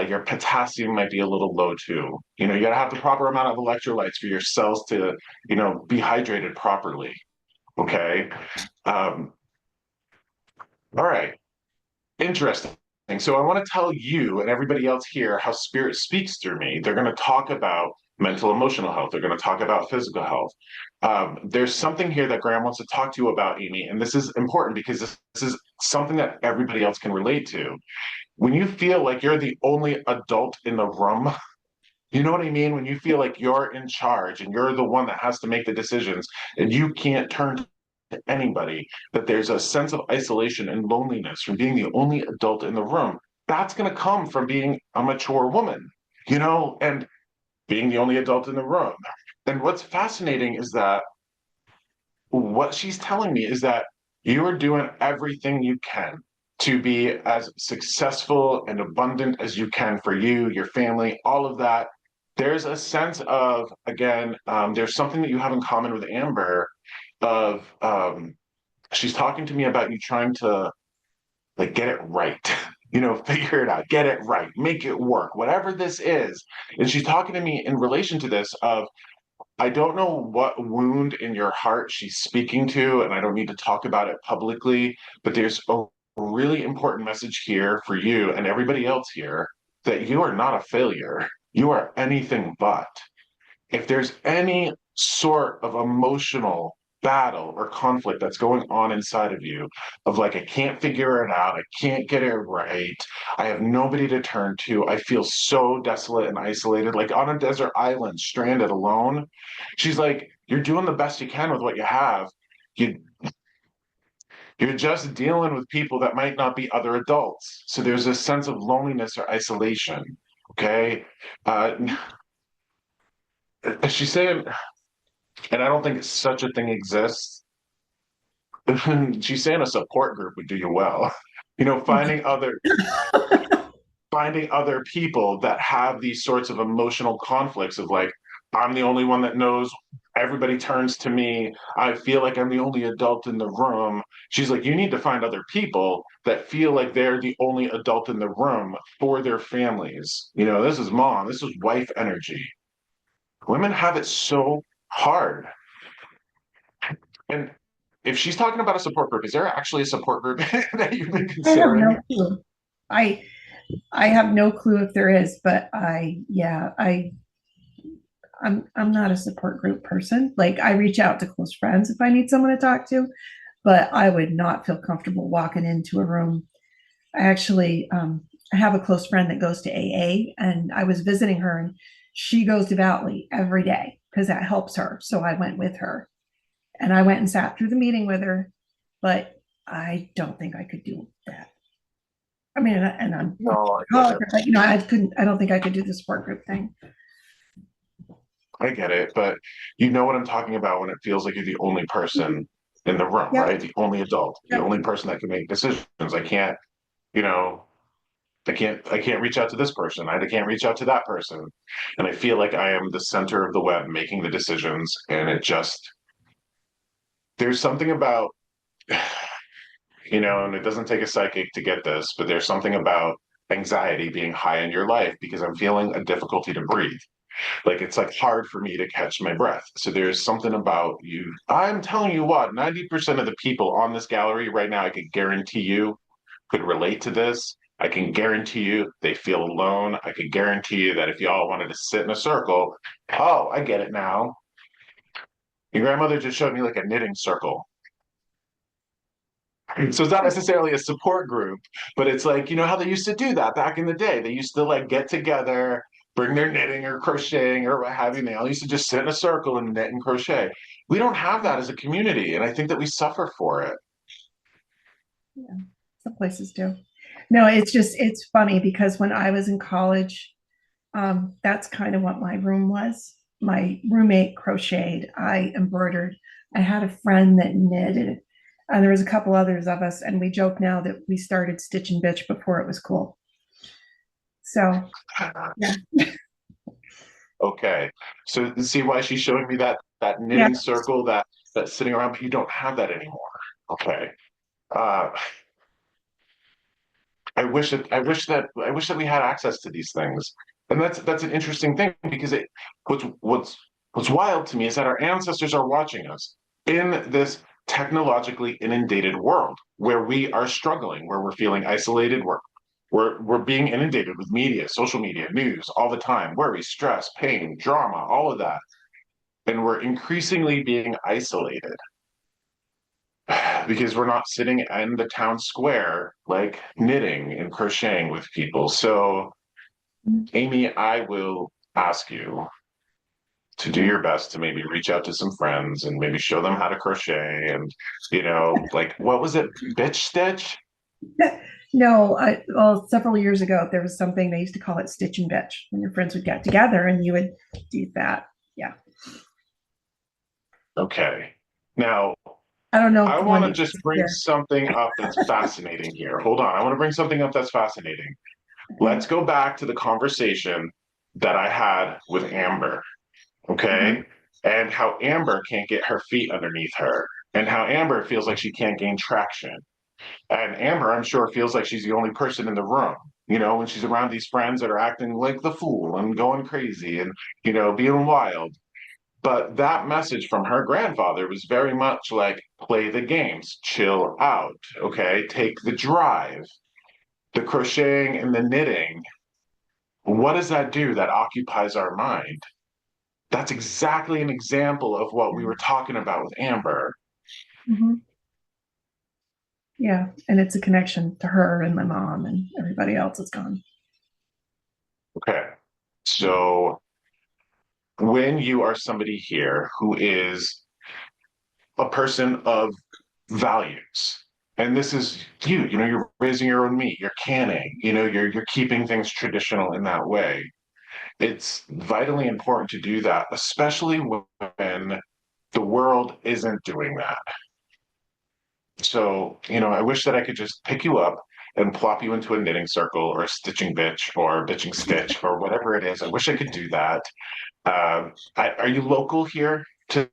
Your potassium might be a little low too. You got to have the proper amount of electrolytes for your cells to, be hydrated properly. Okay. Um, All right. Interesting. So I want to tell you and everybody else here how spirit speaks through me. They're going to talk about mental emotional health. They're going to talk about physical health. There's something here that Graham wants to talk to you about, Amy, and this is important because this is something that everybody else can relate to. When you feel like you're the only adult in the room, you know what I mean? When you feel like you're in charge and you're the one that has to make the decisions and you can't turn to anybody, that there's a sense of isolation and loneliness from being the only adult in the room. That's going to come from being a mature woman, and being the only adult in the room. And what's fascinating is that what she's telling me is that you are doing everything you can to be as successful and abundant as you can for you, your family, all of that. There's a sense of, again, there's something that you have in common with Amber of she's talking to me about you trying to like get it right, figure it out, get it right, make it work, whatever this is. And she's talking to me in relation to this of I don't know what wound in your heart she's speaking to, and I don't need to talk about it publicly, but there's a really important message here for you and everybody else here that you are not a failure. You are anything but. If there's any sort of emotional battle or conflict that's going on inside of you, of like, I can't figure it out, I can't get it right, I have nobody to turn to, I feel so desolate and isolated, like on a desert island, stranded alone. She's like, you're doing the best you can with what you have. You you're just dealing with people that might not be other adults. So there's a sense of loneliness or isolation. Okay. Uh, she's saying, and I don't think such a thing exists. She's saying a support group would do you well. Finding other people that have these sorts of emotional conflicts of like, I'm the only one that knows. Everybody turns to me. I feel like I'm the only adult in the room. She's like, you need to find other people that feel like they're the only adult in the room for their families. This is mom, this is wife energy. Women have it so hard. And if she's talking about a support group, is there actually a support group that you've been I have considering? no clue. I I have no clue if there is, but I'm not a support group person. Like I reach out to close friends if I need someone to talk to, but I would not feel comfortable walking into a room. I actually I have a close friend that goes to AA, and I was visiting her, and she goes devoutly every day because that helps her. So I went with her, and I went and sat through the meeting with her, but I don't think I could do that. I mean, and I'm No, I get oh, it. but I don't think I could do the support group thing. I get it, but you know what I'm talking about when it feels like you're the only person in the room, Yep. right? The only adult, the Yep. only person that can make decisions. You know, I can't reach out to this person. I can't reach out to that person. And I feel like I am the center of the web making the decisions. And there's something about, and it doesn't take a psychic to get this, but there's something about anxiety being high in your life because I'm feeling a difficulty to breathe. Like it's like hard for me to catch my breath. So there's something about you. I'm telling you what, 90% of the people on this gallery right now, I could guarantee you could relate to this. I can guarantee you they feel alone. I can guarantee you that if y'all wanted to sit in a circle, oh, I get it now. Your grandmother just showed me like a knitting circle. So it's not necessarily a support group, but it's like, how they used to do that back in the day. They used to like get together, bring their knitting or crocheting or what have you. They all used to just sit in a circle and knit and crochet. We don't have that as a community, and I think that we suffer for it. Yeah, some places do. No, it's funny because when I was in college, that's kind of what my room was. My roommate crocheted, I embroidered. I had a friend that knitted, and there was a couple others of us, and we joke now that we started Stitch and Bitch before it was cool. So yeah, Okay, so see why she's showing me that yeah, knitting circle that's sitting around, but you don't have that anymore. Okay. Uh, I wish that we had access to these things. And that's an interesting thing because what's wild to me is that our ancestors are watching us in this technologically inundated world where we are struggling, where we're feeling isolated, we're being inundated with media, social media, news all the time, worry, stress, pain, drama, all of that. And we're increasingly being isolated because we're not sitting in the town square, like knitting and crocheting with people. So, Amy, I will ask you to do your best to maybe reach out to some friends and maybe show them how to crochet and, like, what was it? Bitch stitch? No, well, several years ago, there was something they used to call it stitch and bitch when your friends would get together and you would do that. Yeah. Okay. Now, I don't know I if want to one just bring here. something up that's fascinating here. Hold on. I want to bring something up that's fascinating. Let's go back to the conversation that I had with Amber. Okay. And how Amber can't get her feet underneath her, and how Amber feels like she can't gain traction. And Amber, I'm sure, feels like she's the only person in the room, when she's around these friends that are acting like the fool and going crazy and, being wild. But that message from her grandfather was very much like play the games, chill out, okay? Take the drive, the crocheting and the knitting. What does that do that occupies our mind? That's exactly an example of what we were talking about with Amber. Mhm. Yeah, and it's a connection to her and my mom and everybody else that's gone. Okay. So when you are somebody here who is a person of values, and this is you're raising your own meat, you're canning, you're keeping things traditional in that way. It's vitally important to do that, especially when the world isn't doing that. So, I wish that I could just pick you up and plop you into a knitting circle or a stitching bitch or bitching stitch or whatever it is. I wish I could do that. Are you local here to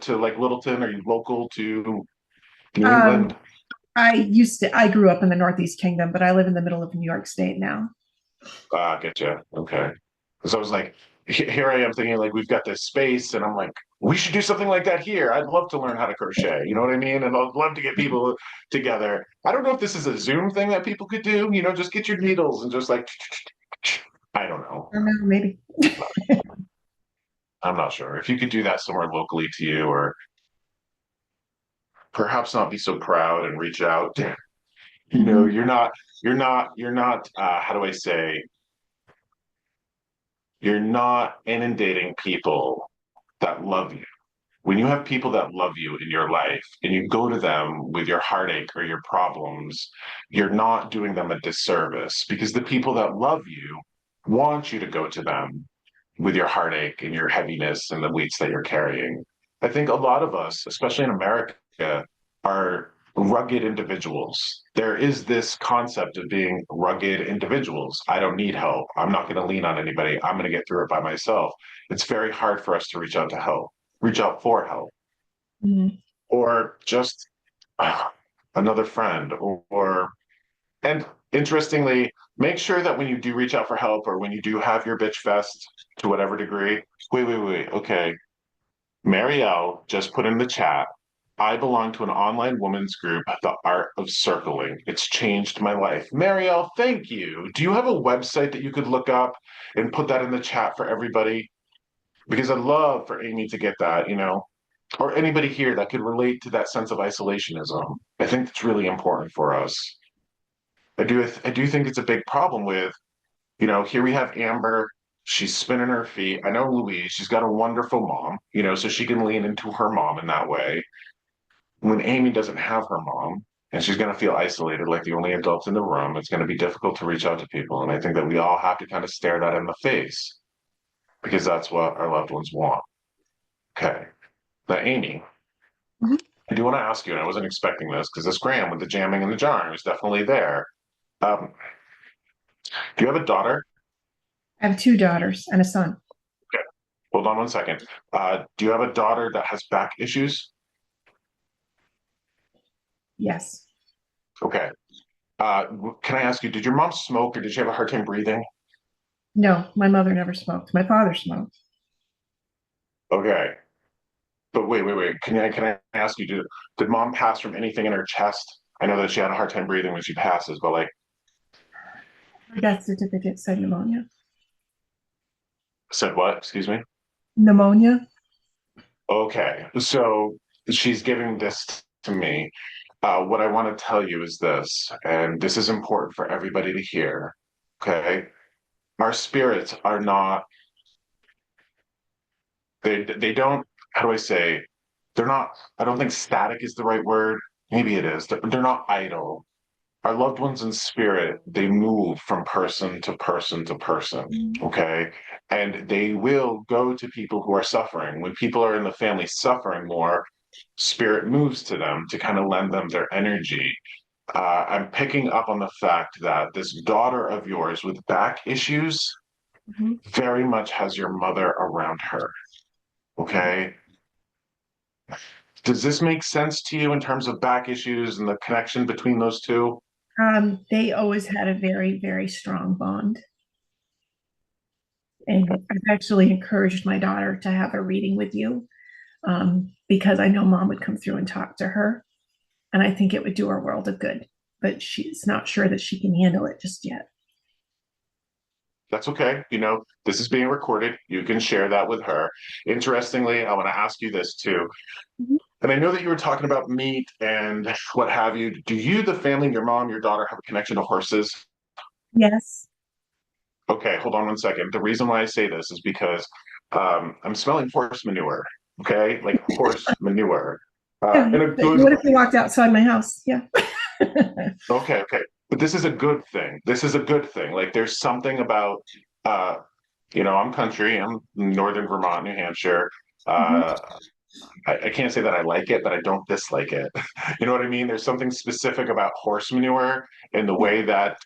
like Littleton? Are you local to New England? Um, I grew up in the Northeast Kingdom, but I live in the middle of New York State now. Ah, get you. Okay. Because I was like, here I am thinking like we've got this space, and I'm like, we should do something like that here. I'd love to learn how to crochet. You know what I mean? And I'd love to get people together. I don't know if this is a Zoom thing that people could do. Just get your needles and just like, I don't know. I don't know, maybe. I'm not sure if you could do that somewhere locally to you, or perhaps not be so proud and reach out. You're not. How do I say? You're not inundating people that love you. When you have people that love you in your life and you go to them with your heartache or your problems, you're not doing them a disservice, because the people that love you want you to go to them with your heartache and your heaviness and the weights that you're carrying. I think a lot of us, especially in America, are rugged individuals. There is this concept of being rugged individuals. I don't need help. I'm not going to lean on anybody. I'm going to get through it by myself. It's very hard for us to reach out to help, reach out for help, Mhm. or just another friend, and interestingly, make sure that when you do reach out for help or when you do have your bitch fest to whatever degree, wait, okay. Marielle just put in the chat, I belong to an online women's group, The Art of Circling. It's changed my life. Marielle, thank you. Do you have a website that you could look up and put that in the chat for everybody? Because I'd love for Amy to get that, or anybody here that could relate to that sense of isolationism. I think it's really important for us. I do think it's a big problem with, here we have Amber. She's spinning her feet. I know Louise, she's got a wonderful mom, so she can lean into her mom in that way. When Amy doesn't have her mom and she's going to feel isolated, like the only adult in the room, it's going to be difficult to reach out to people. And I think that we all have to kind of stare that in the face, because that's what our loved ones want. Okay. Now, Amy, Mhm. I do want to ask you, and I wasn't expecting this because this gram with the jamming and the jarring is definitely there. Um, do you have a daughter? I have two daughters and a son. Okay. Hold on one second. Do you have a daughter that has back issues? Yes. Okay. Can I ask you, did your mom smoke, or did she have a hard time breathing? No, my mother never smoked. My father smoked. Okay. But wait. Can I ask you, did mom pass from anything in her chest? I know that she had a hard time breathing when she passes, but like, Her death certificate said pneumonia. said what? Excuse me? Pneumonia? Okay, so she's giving this to me. What I want to tell you is this, and this is important for everybody to hear. Okay, our spirits are not. They don't. How do I say? They're not. I don't think static is the right word. Maybe it is. They're not idle. Our loved ones in spirit, they move from person to person to person. Okay, and they will go to people who are suffering. When people are in the family suffering more, spirit moves to them to kind of lend them their energy. I'm picking up on the fact that this daughter of yours with back issues Mhm. very much has your mother around her. Okay. Does this make sense to you in terms of back issues and the connection between those two? They always had a very, very strong bond. And I've actually encouraged my daughter to have a reading with you because I know mom would come through and talk to her. And I think it would do her world of good. But she's not sure that she can handle it just yet. That's okay. This is being recorded. You can share that with her. Interestingly, I want to ask you this too. Mhm. And I know that you were talking about meat and what have you. Do you, the family, your mom, your daughter, have a connection to horses? Yes. Okay, hold on one second. The reason why I say this is because I'm smelling horse manure. Okay, like horse manure, Yeah. in a good What if way. you walked outside my house? Yeah. Okay. But this is a good thing. This is a good thing. Like there's something about uh I'm country, I'm northern Vermont, New Hampshire. Mhm. Uh I can't say that I like it, but I don't dislike it. You know what I mean? There's something specific about horse manure and the way that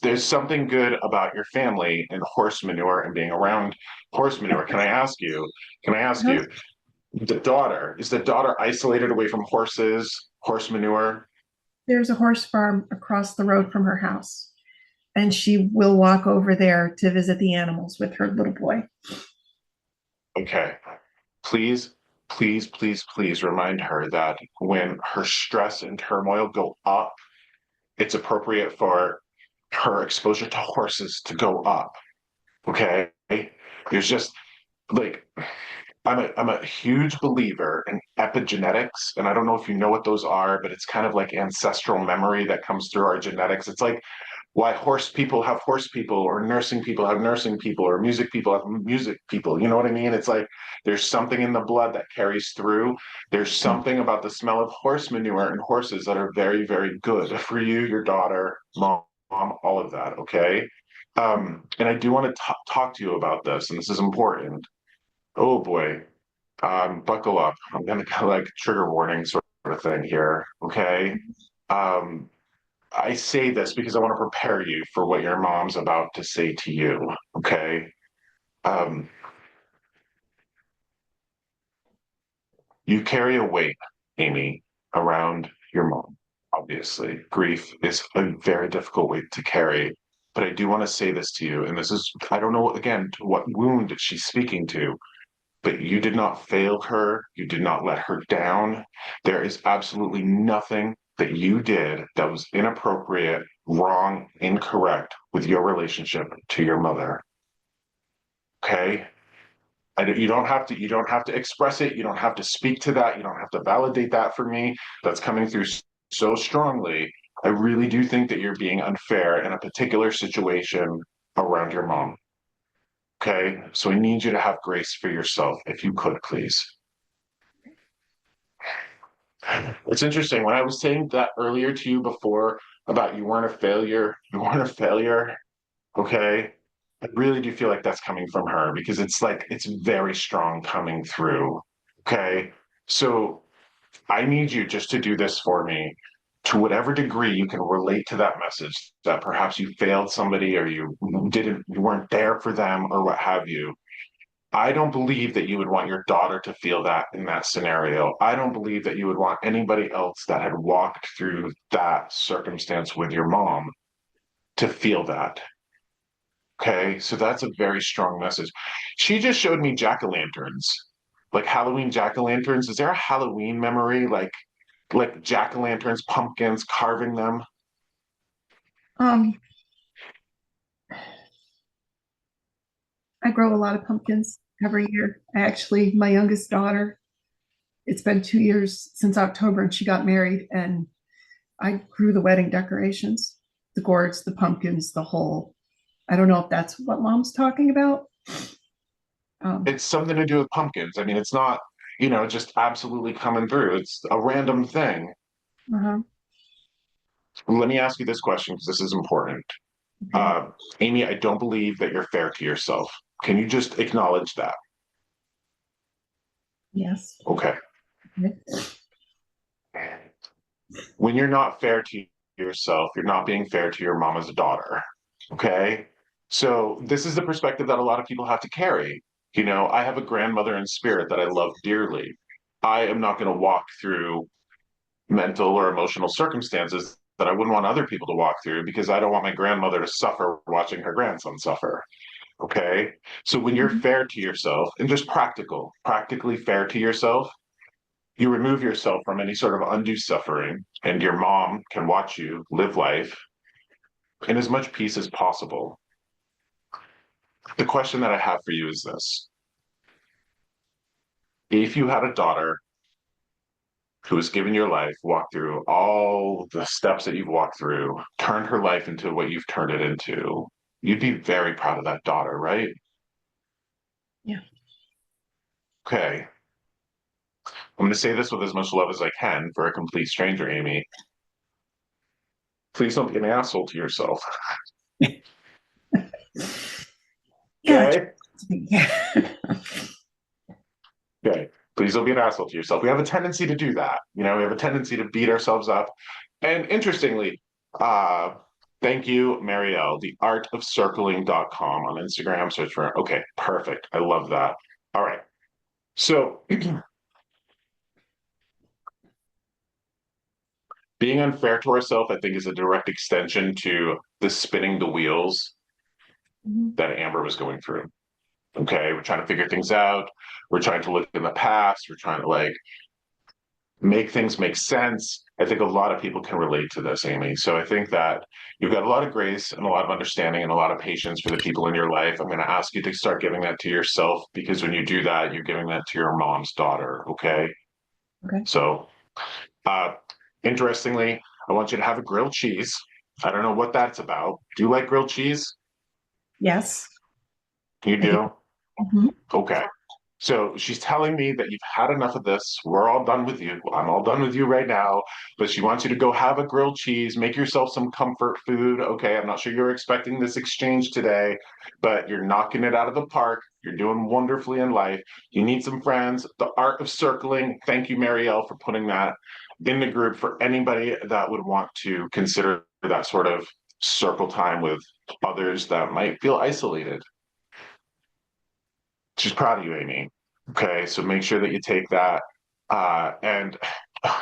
there's something good about your family and horse manure and being around horse manure. Can I ask Uh-huh. you, is the daughter isolated away from horses, horse manure? There's a horse farm across the road from her house, and she will walk over there to visit the animals with her little boy. Okay. Please, please remind her that when her stress and turmoil go up, it's appropriate for her exposure to horses to go up. Okay. There's just like I'm a huge believer in epigenetics, and I don't know if you know what those are, but it's kind of like ancestral memory that comes through our genetics. It's like why horse people have horse people, or nursing people have nursing people, or music people have music people. You know what I mean? It's like there's something in the blood that carries through. There's something about the smell of horse manure and horses that are very, very good for you, your daughter, mom, all of that. Okay. And I do want to talk to you about this, and this is important. Oh boy, buckle up. I'm gonna go like trigger warning sort of thing here. Okay. Um, I say this because I want to prepare you for what your mom's about to say to you. Okay. Um, you carry a weight, Amy, around your mom. Obviously, grief is a very difficult weight to carry. But I do want to say this to you, and this is, I don't know, again, what wound she's speaking to, but you did not fail her. You did not let her down. There is absolutely nothing that you did that was inappropriate, wrong, incorrect with your relationship to your mother. Okay. You don't have to express it. You don't have to speak to that. You don't have to validate that for me. That's coming through so strongly. I really do think that you're being unfair in a particular situation around your mom. Okay. So I need you to have grace for yourself, if you could, please. It's interesting. When I was saying that earlier to you before about you weren't a failure. Okay. I really do feel like that's coming from her because it's like it's very strong coming through. Okay. So I need you just to do this for me to whatever degree you can relate to that message that perhaps you failed somebody or you weren't there for them or what have you. I don't believe that you would want your daughter to feel that in that scenario. I don't believe that you would want anybody else that had walked through that circumstance with your mom to feel that. Okay, so that's a very strong message. She just showed me jack-o'-lanterns. like Halloween jack-o'-lanterns? Is there a Halloween memory, like jack-o'-lanterns, pumpkins, carving them? Um, I grow a lot of pumpkins every year. My youngest daughter, it's been 2 years since October and she got married, and I grew the wedding decorations, the gourds, the pumpkins, the whole. I don't know if that's what mom's talking about. It's something to do with pumpkins. I mean, it's not, just absolutely coming through. It's a random thing. Uh-huh. Let me ask you this question because this is important. Okay. Amy, I don't believe that you're fair to yourself. Can you just acknowledge that? Yes. Okay. Okay. When you're not fair to yourself, you're not being fair to your mom as a daughter. Okay. So this is the perspective that a lot of people have to carry. I have a grandmother in spirit that I love dearly. I am not going to walk through mental or emotional circumstances that I wouldn't want other people to walk through because I don't want my grandmother to suffer watching her grandson suffer. Okay. So when you're Mhm. fair to yourself and just practically fair to yourself, you remove yourself from any sort of undue suffering, and your mom can watch you live life in as much peace as possible. The question that I have for you is this. If you had a daughter who was given your life, walked through all the steps that you've walked through, turned her life into what you've turned it into, you'd be very proud of that daughter, right? Yeah. Okay. I'm going to say this with as much love as I can for a complete stranger, Amy. Please don't be an asshole to yourself. Yeah. Okay? Yeah. Okay. Please don't be an asshole to yourself. We have a tendency to do that. We have a tendency to beat ourselves up. And interestingly, thank you, Marielle, theartofcircling.com on Instagram. Search for, okay, perfect. I love that. All right. So being unfair to ourselves, I think, is a direct extension to the spinning the wheels Mhm. that Amber was going through. Okay. We're trying to figure things out. We're trying to look in the past. We're trying to make things make sense. I think a lot of people can relate to this, Amy. So I think that you've got a lot of grace and a lot of understanding and a lot of patience for the people in your life. I'm going to ask you to start giving that to yourself because when you do that, you're giving that to your mom's daughter. Okay. Okay. So, uh, interestingly, I want you to have a grilled cheese. I don't know what that's about. Do you like grilled cheese? Yes. You I do. do? Mhm. Okay. So she's telling me that you've had enough of this. We're all done with you. I'm all done with you right now. But she wants you to go have a grilled cheese, make yourself some comfort food. Okay. I'm not sure you're expecting this exchange today, but you're knocking it out of the park. You're doing wonderfully in life. You need some friends. The art of circling. Thank you, Marielle, for putting that in the group for anybody that would want to consider that sort of circle time with others that might feel isolated. She's proud of you, Amy. Okay, so make sure that you take that. And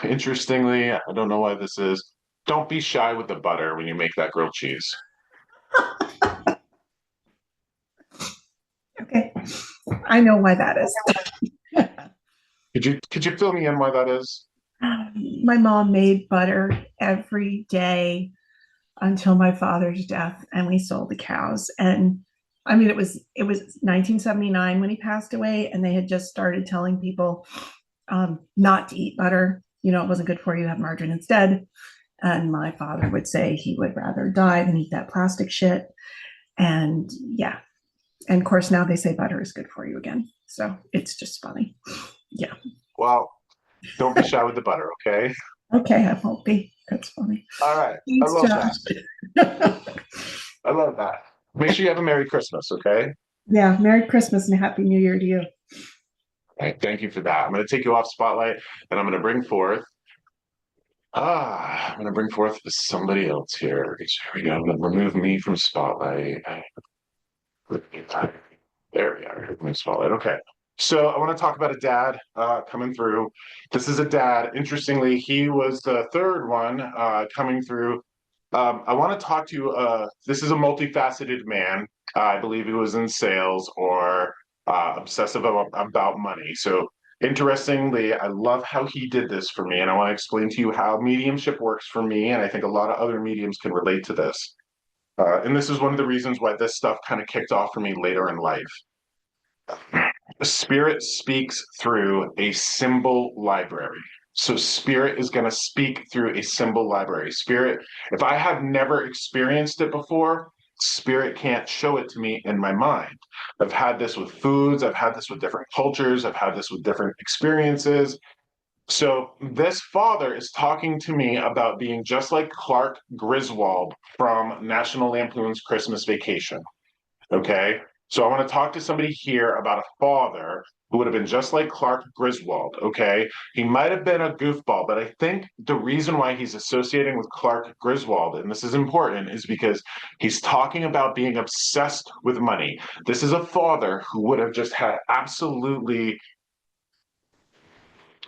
interestingly, I don't know why this is. Don't be shy with the butter when you make that grilled cheese. Okay. I know why that is. Could you fill me in why that is? My mom made butter every day until my father's death, and we sold the cows. And I mean, it was 1979 when he passed away, and they had just started telling people not to eat butter. It wasn't good for you. Have margarine instead. And my father would say he would rather die than eat that plastic shit. And yeah, and of course now they say butter is good for you again. So it's just funny. Yeah. Well, don't be shy with the butter, okay? Okay, I won't be. That's funny. All right. I Thanks, love Josh. that. I love that. Make sure you have a Merry Christmas, okay? Yeah, Merry Christmas and Happy New Year to you. All right, thank you for that. I'm going to take you off spotlight and I'm going to bring forth I'm gonna bring forth somebody else here. Here we go. I'm gonna remove me from spotlight. There we are. Remove spotlight. Okay. So I want to talk about a dad coming through. This is a dad. Interestingly, he was the third one coming through. I want to talk to this is a multifaceted man. I believe he was in sales or obsessive about money. So Interestingly, I love how he did this for me, and I want to explain to you how mediumship works for me, and I think a lot of other mediums can relate to this. And this is one of the reasons why this stuff kind of kicked off for me later in life. Spirit speaks through a symbol library. So spirit is going to speak through a symbol library. Spirit, if I have never experienced it before, spirit can't show it to me in my mind. I've had this with foods, I've had this with different cultures, I've had this with different experiences. So this father is talking to me about being just like Clark Griswold from National Lampoon's Christmas Vacation. Okay. So I want to talk to somebody here about a father who would have been just like Clark Griswold. Okay. He might have been a goofball, but I think the reason why he's associating with Clark Griswold, and this is important, is because he's talking about being obsessed with money. This is a father who would have just had absolutely,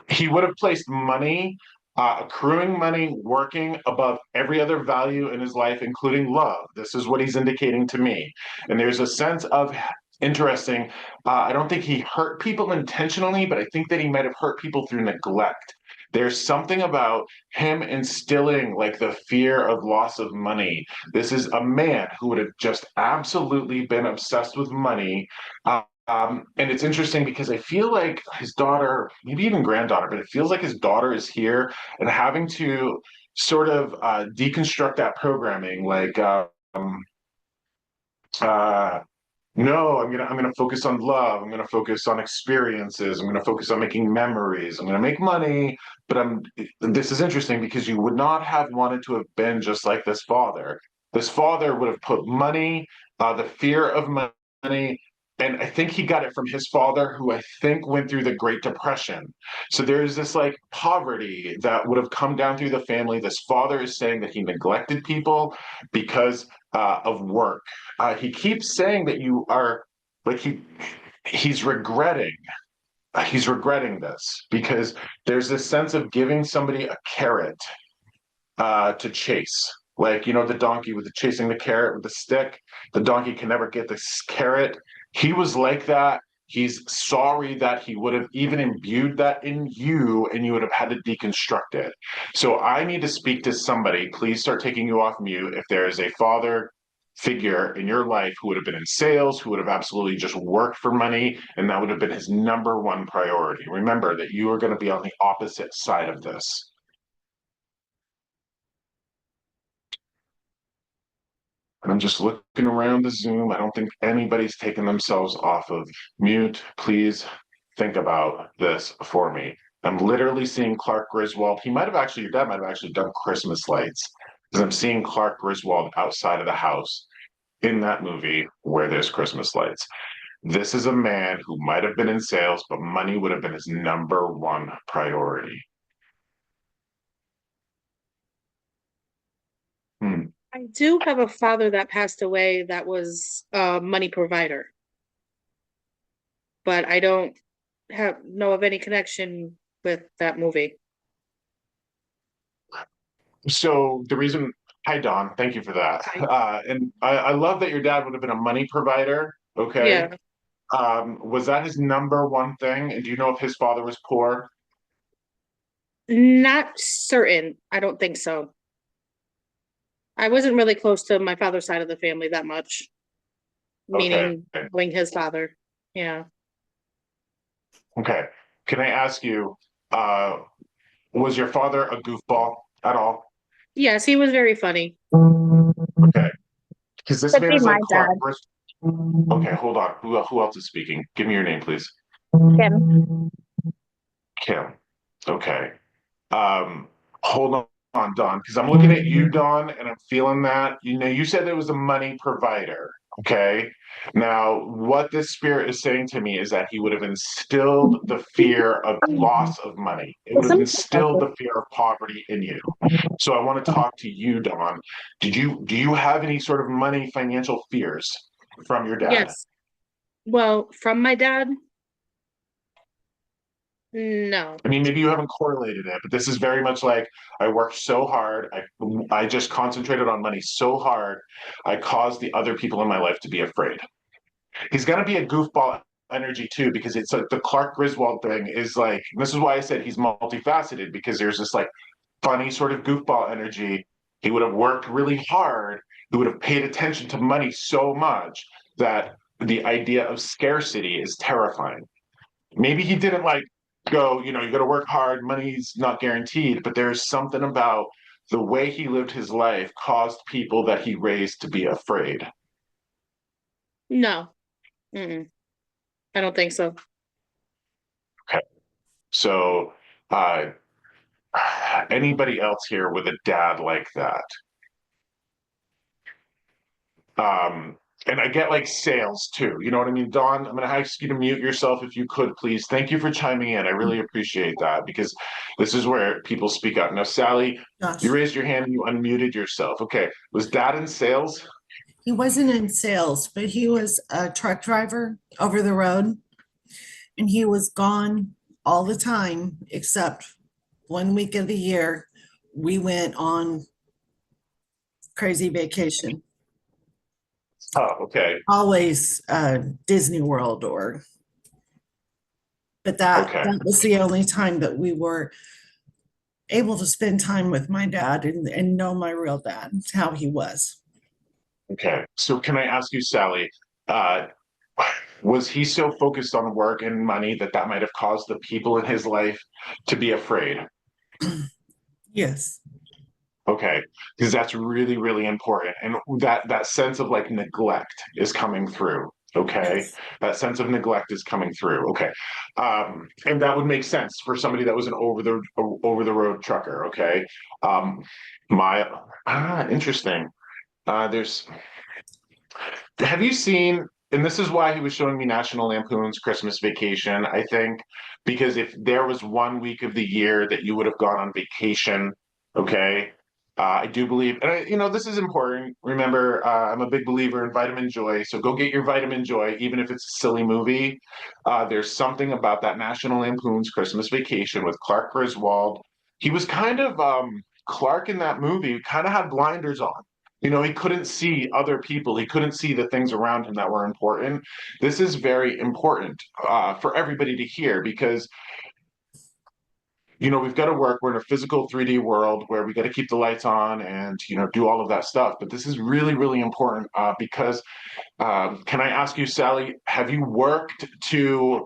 he would have placed money, accruing money, working above every other value in his life, including love. This is what he's indicating to me. And there's a sense of interesting. I don't think he hurt people intentionally, but I think that he might have hurt people through neglect. There's something about him instilling like the fear of loss of money. This is a man who would have just absolutely been obsessed with money. And it's interesting because I feel like his daughter, maybe even granddaughter, but it feels like his daughter is here and having to sort of deconstruct that programming. Like, uh, no, I'm gonna focus on love. I'm gonna focus on experiences. I'm gonna focus on making memories. I'm gonna make money. But this is interesting because you would not have wanted to have been just like this father. This father would have put money, the fear of money, and I think he got it from his father, who I think went through the Great Depression. So there's this like poverty that would have come down through the family. This father is saying that he neglected people because of work. He keeps saying that you are like he's regretting. He's regretting this because there's this sense of giving somebody a carrot to chase. Like, you know, the donkey with the chasing the carrot with the stick. The donkey can never get this carrot. He was like that. He's sorry that he would have even imbued that in you and you would have had to deconstruct it. So I need to speak to somebody. Please start taking you off mute. If there is a father figure in your life who would have been in sales, who would have absolutely just worked for money, and that would have been his number one priority. Remember that you are going to be on the opposite side of this. I'm just looking around the Zoom. I don't think anybody's taken themselves off of mute. Please think about this for me. I'm literally seeing Clark Griswold. He might have actually, your dad might have actually done Christmas lights because I'm seeing Clark Griswold outside of the house in that movie where there's Christmas lights. This is a man who might have been in sales, but money would have been his number one priority. Hmm. I do have a father that passed away that was a money provider, but I don't know of any connection with that movie. So the reason, hi Don, thank you for that. And I love that your dad would have been a money provider. Okay. Yeah, Was that his number one thing? And do you know if his father was poor? not certain. I don't think so. I wasn't really close to my father's side of the family that much, meaning Okay. knowing his father. Yeah. Okay. Can I ask you, was your father a goofball at all? Yes, he was very funny. Okay. Because this Could man be is like my Clark. dad. Okay, hold on. Who else is speaking? Give me your name, please. Kim. Kim. Okay. Hold on, Don, because I'm looking at you, Don, and I'm feeling that. You know, you said there was a money provider. Okay. Now, what this spirit is saying to me is that he would have instilled the fear of loss of money. It would have instilled the fear of poverty in you. So I want to talk to you, Don. Do you have any sort of money financial fears from your dad? Yes. Well, from my dad, no. I mean, maybe you haven't correlated it, but this is very much like I worked so hard. I just concentrated on money so hard. I caused the other people in my life to be afraid. He's going to be a goofball energy too, because it's like the Clark Griswold thing is like, this is why I said he's multifaceted, because there's this like funny sort of goofball energy. He would have worked really hard. He would have paid attention to money so much that the idea of scarcity is terrifying. Maybe he didn't like go, you got to work hard, money's not guaranteed, but there's something about the way he lived his life caused people that he raised to be afraid. No. Mm-mm. I don't think so. So, anybody else here with a dad like that? And I get like sales too. You know what I mean? Dawn, I'm going to ask you to mute yourself if you could, please. Thank you for chiming in. I really appreciate that, because this is where people speak up. Now, Sally, Josh, you raised your hand and you unmuted yourself. Okay. Was Dad in sales? he wasn't in sales, but he was a truck driver over the road. And he was gone all the time, except 1 week of the year, we went on crazy vacation. Oh, okay. Always Disney World but that Okay. that was the only time that we were able to spend time with my dad and know my real dad, how he was. Okay. So can I ask you, Sally, was he so focused on work and money that might have caused the people in his life to be afraid? Yes. Okay, because that's really, really important. And that sense of like neglect is coming through. Okay. Yes. That sense of neglect is coming through. Okay. And that would make sense for somebody that was an over the road trucker. Okay. Interesting. Have you seen, and this is why he was showing me National Lampoon's Christmas Vacation, I think, because if there was 1 week of the year that you would have gone on vacation, okay, I do believe, and this is important. Remember, I'm a big believer in vitamin joy, so go get your vitamin joy, even if it's a silly movie. There's something about that National Lampoon's Christmas Vacation with Clark Griswold. He was kind of, Clark in that movie kind of had blinders on. He couldn't see other people. He couldn't see the things around him that were important. This is very important for everybody to hear, because we've got to work. We're in a physical 3D world where we got to keep the lights on and do all of that stuff. But this is really, really important because can I ask you, Sally, have you worked to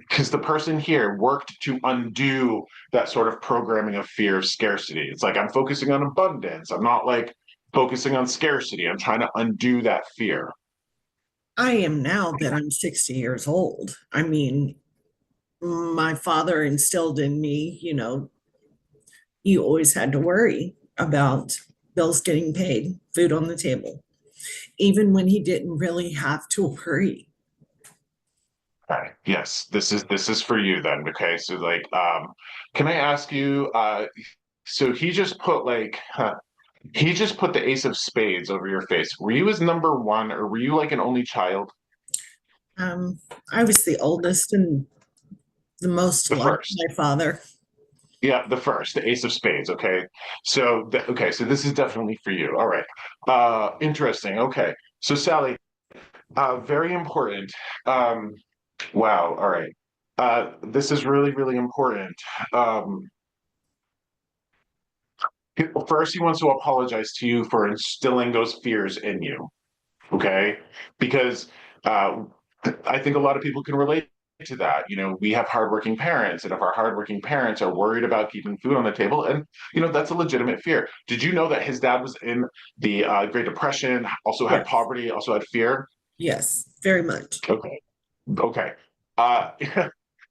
because the person here worked to undo that sort of programming of fear of scarcity. It's like, I'm focusing on abundance. I'm not like focusing on scarcity. I'm trying to undo that fear. I am now that I'm 60 years old. I mean, my father instilled in me, you always had to worry about bills getting paid, food on the table, even when he didn't really have to worry. Okay. Yes, this is for you then. Okay. So like, can I ask you, so he just put the ace of spades over your face. Were you his number one, or were you like an only child? I was the oldest and the most loved by my father. Yeah, the ace of spades. Okay. So, so this is definitely for you. All right. Interesting. Okay. So Sally, very important. Wow. All right. This is really, really important. First, he wants to apologize to you for instilling those fears in you. Okay. Because I think a lot of people can relate to that. We have hardworking parents, and if our hardworking parents are worried about keeping food on the table, and that's a legitimate fear. Did you know that his dad was in the Great Depression, also had poverty, also had fear? Yes, very much. Okay.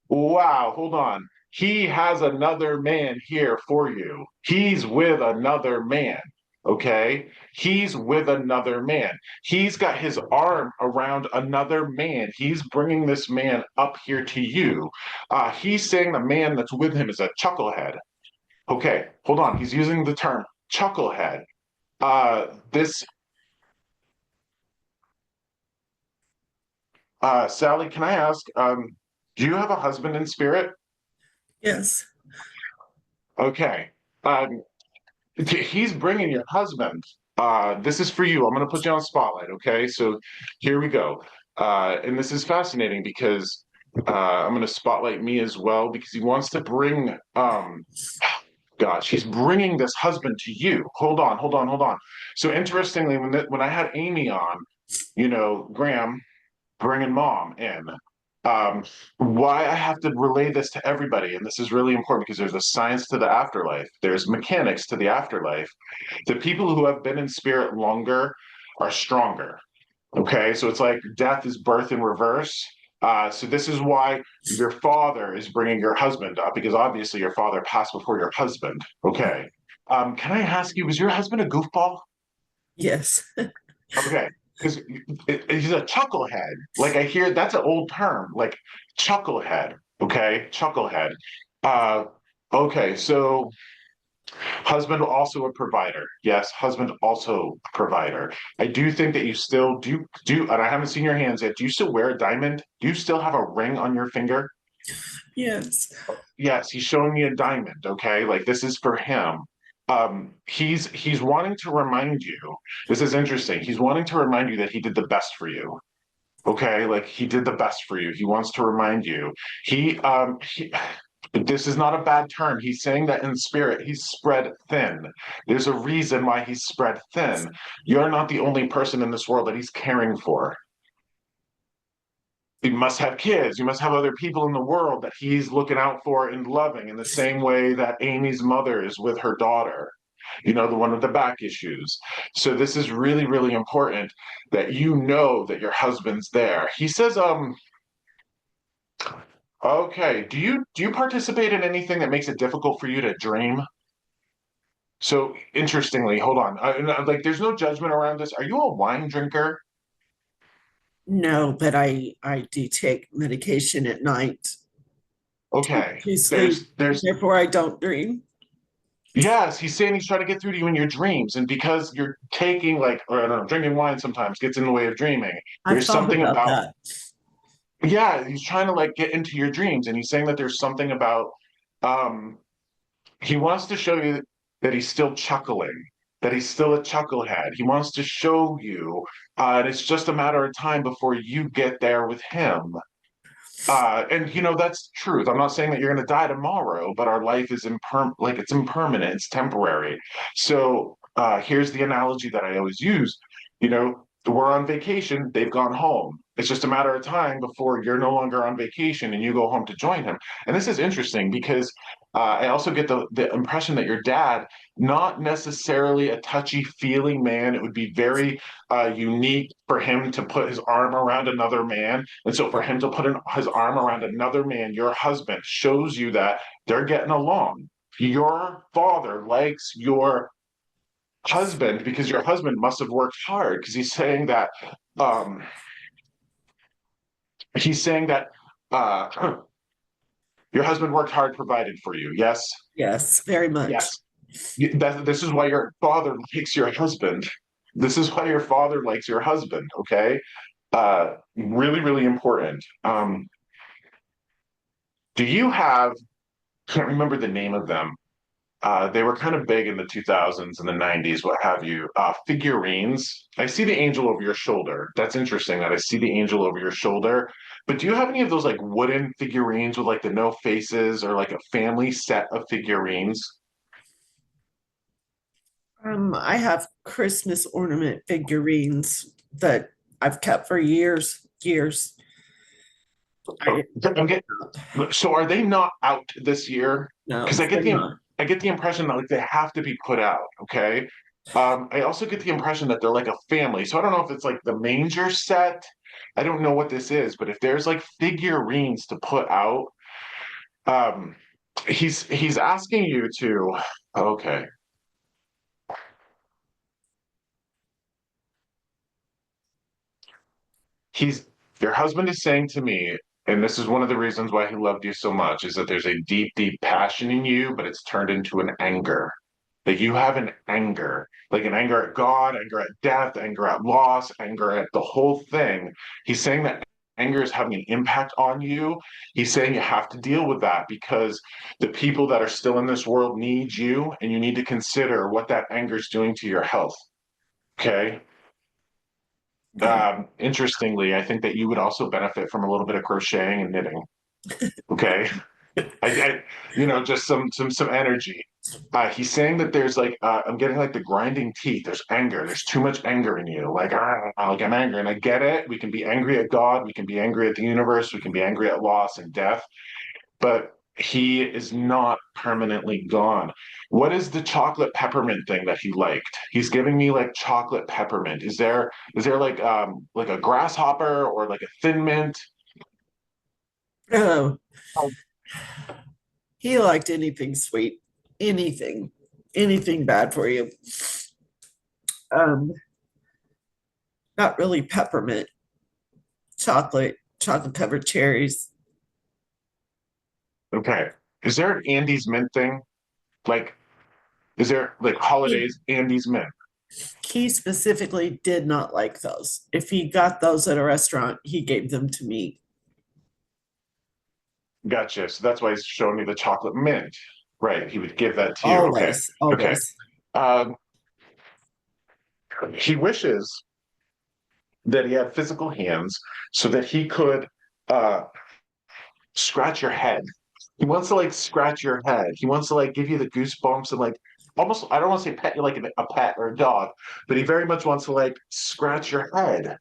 Wow, hold on. He has another man here for you. He's with another man. Okay. He's with another man. He's got his arm around another man. He's bringing this man up here to you. He's saying the man that's with him is a chucklehead. Okay, hold on. He's using the term chucklehead. Sally, can I ask, do you have a husband in spirit? Yes. Okay. He's bringing your husband. This is for you. I'm going to put you on spotlight. Okay. So here we go. And this is fascinating because I'm going to spotlight me as well because he wants to bring, gosh, he's bringing this husband to you. Hold on, hold on, hold on. So interestingly, when I had Amy on, Graham bringing mom in. Why I have to relay this to everybody, and this is really important because there's a science to the afterlife, there's mechanics to the afterlife. The people who have been in spirit longer are stronger. Okay, so it's like death is birth in reverse. So this is why your father is bringing your husband up because obviously your father passed before your husband. Okay. Can I ask you, was your husband a goofball? Yes. Okay, because he's a chucklehead. Like I hear that's an old term, like chucklehead. Okay, chucklehead. Uh, okay, so husband also a provider. Yes, husband also a provider. I do think that you still do, and I haven't seen your hands yet. Do you still wear a diamond? Do you still have a ring on your finger? Yes. Yes, he's showing me a diamond. Okay, like this is for him. He's wanting to remind you. This is interesting. He's wanting to remind you that he did the best for you. Okay, like he did the best for you. He wants to remind you. He this is not a bad term. He's saying that in spirit, he's spread thin. There's a reason why he's spread thin. You're not the only person in this world that he's caring for. You must have kids. You must have other people in the world that he's looking out for and loving in the same way that Amy's mother is with her daughter, the one with the back issues. So this is really, really important that you know that your husband's there. He says, okay, do you participate in anything that makes it difficult for you to dream? So interestingly, hold on. Like there's no judgment around this. Are you a wine drinker? No, but I do take medication at night Okay. to sleep. There's Therefore, I don't dream. Yes, he's saying he's trying to get through to you in your dreams. And because you're taking like, or I don't know, drinking wine sometimes gets in the way of dreaming. I've There's thought something about about, that. yeah, he's trying to like get into your dreams. And he's saying that there's something about, um, he wants to show you that he's still chuckling, that he's still a chucklehead. He wants to show you, and it's just a matter of time before you get there with him. And that's truth. I'm not saying that you're going to die tomorrow, but our life is like it's impermanent, it's temporary. So here's the analogy that I always use. We're on vacation, they've gone home. It's just a matter of time before you're no longer on vacation and you go home to join him. And this is interesting because I also get the impression that your dad, not necessarily a touchy-feely man, it would be very unique for him to put his arm around another man. And so for him to put his arm around another man, your husband, shows you that they're getting along. Your father likes your husband because your husband must have worked hard because um he's saying that uh your husband worked hard, provided for you. Yes. Yes, very much. Yes. This is why your father likes your husband. This is why your father likes your husband. Okay. Really, really important. Do you have, can't remember the name of them. They were kind of big in the 2000s and the 90s, what have you. Figurines. I see the angel over your shoulder. That's interesting that I see the angel over your shoulder. But do you have any of those like wooden figurines with like the no faces or like a family set of figurines? I have Christmas ornament figurines that I've kept for years, years. So are they not out this year? No, Because they're not. I get the impression that like they have to be put out. Okay. I also get the impression that they're like a family. So I don't know if it's like the manger set. I don't know what this is, but if there's like figurines to put out, um, he's asking you to. Okay. He's Your husband is saying to me, and this is one of the reasons why he loved you so much, is that there's a deep, deep passion in you, but it's turned into an anger. Like you have an anger, like an anger at God, anger at death, anger at loss, anger at the whole thing. He's saying that anger is having an impact on you. He's saying you have to deal with that because the people that are still in this world need you, and you need to consider what that anger is doing to your health. Okay. Interestingly, I think that you would also benefit from a little bit of crocheting and knitting. Okay. Just some energy. He's saying that there's like I'm getting like the grinding teeth. There's anger. There's too much anger in you. Like I'm angry, and I get it. We can be angry at God. We can be angry at the universe. We can be angry at loss and death. But he is not permanently gone. What is the chocolate peppermint thing that he liked? He's giving me like chocolate peppermint. Is there like a grasshopper or like a thin mint? Oh, he liked anything sweet, anything, anything bad for you. Um, Not really peppermint, chocolate covered cherries. Okay. Is there an Andes mint thing? Like, is there like holidays Andes mint? He specifically did not like those. If he got those at a restaurant, he gave them to me. Gotcha. So that's why he's showing me the chocolate mint. Right. He would give that to you. Okay. Always, Okay. always. Um, he wishes that he had physical hands so that he could uh scratch your head. He wants to like scratch your head. He wants to like give you the goosebumps and like almost, I don't want to say pet you like a pet or a dog, but he very much wants to like scratch your head.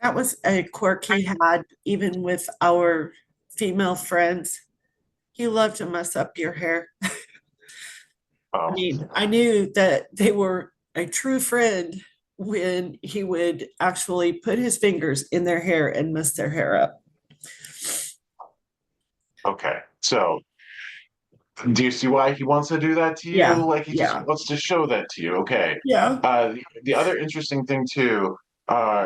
That was a quirk he had, even with our female friends. He loved to mess up your hair. I Um, mean, I knew that they were a true friend when he would actually put his fingers in their hair and mess their hair up. okay. So do you see why he wants to do that to you? Yeah, Like he just yeah. wants to show that to you. Okay. Yeah. The other interesting thing too,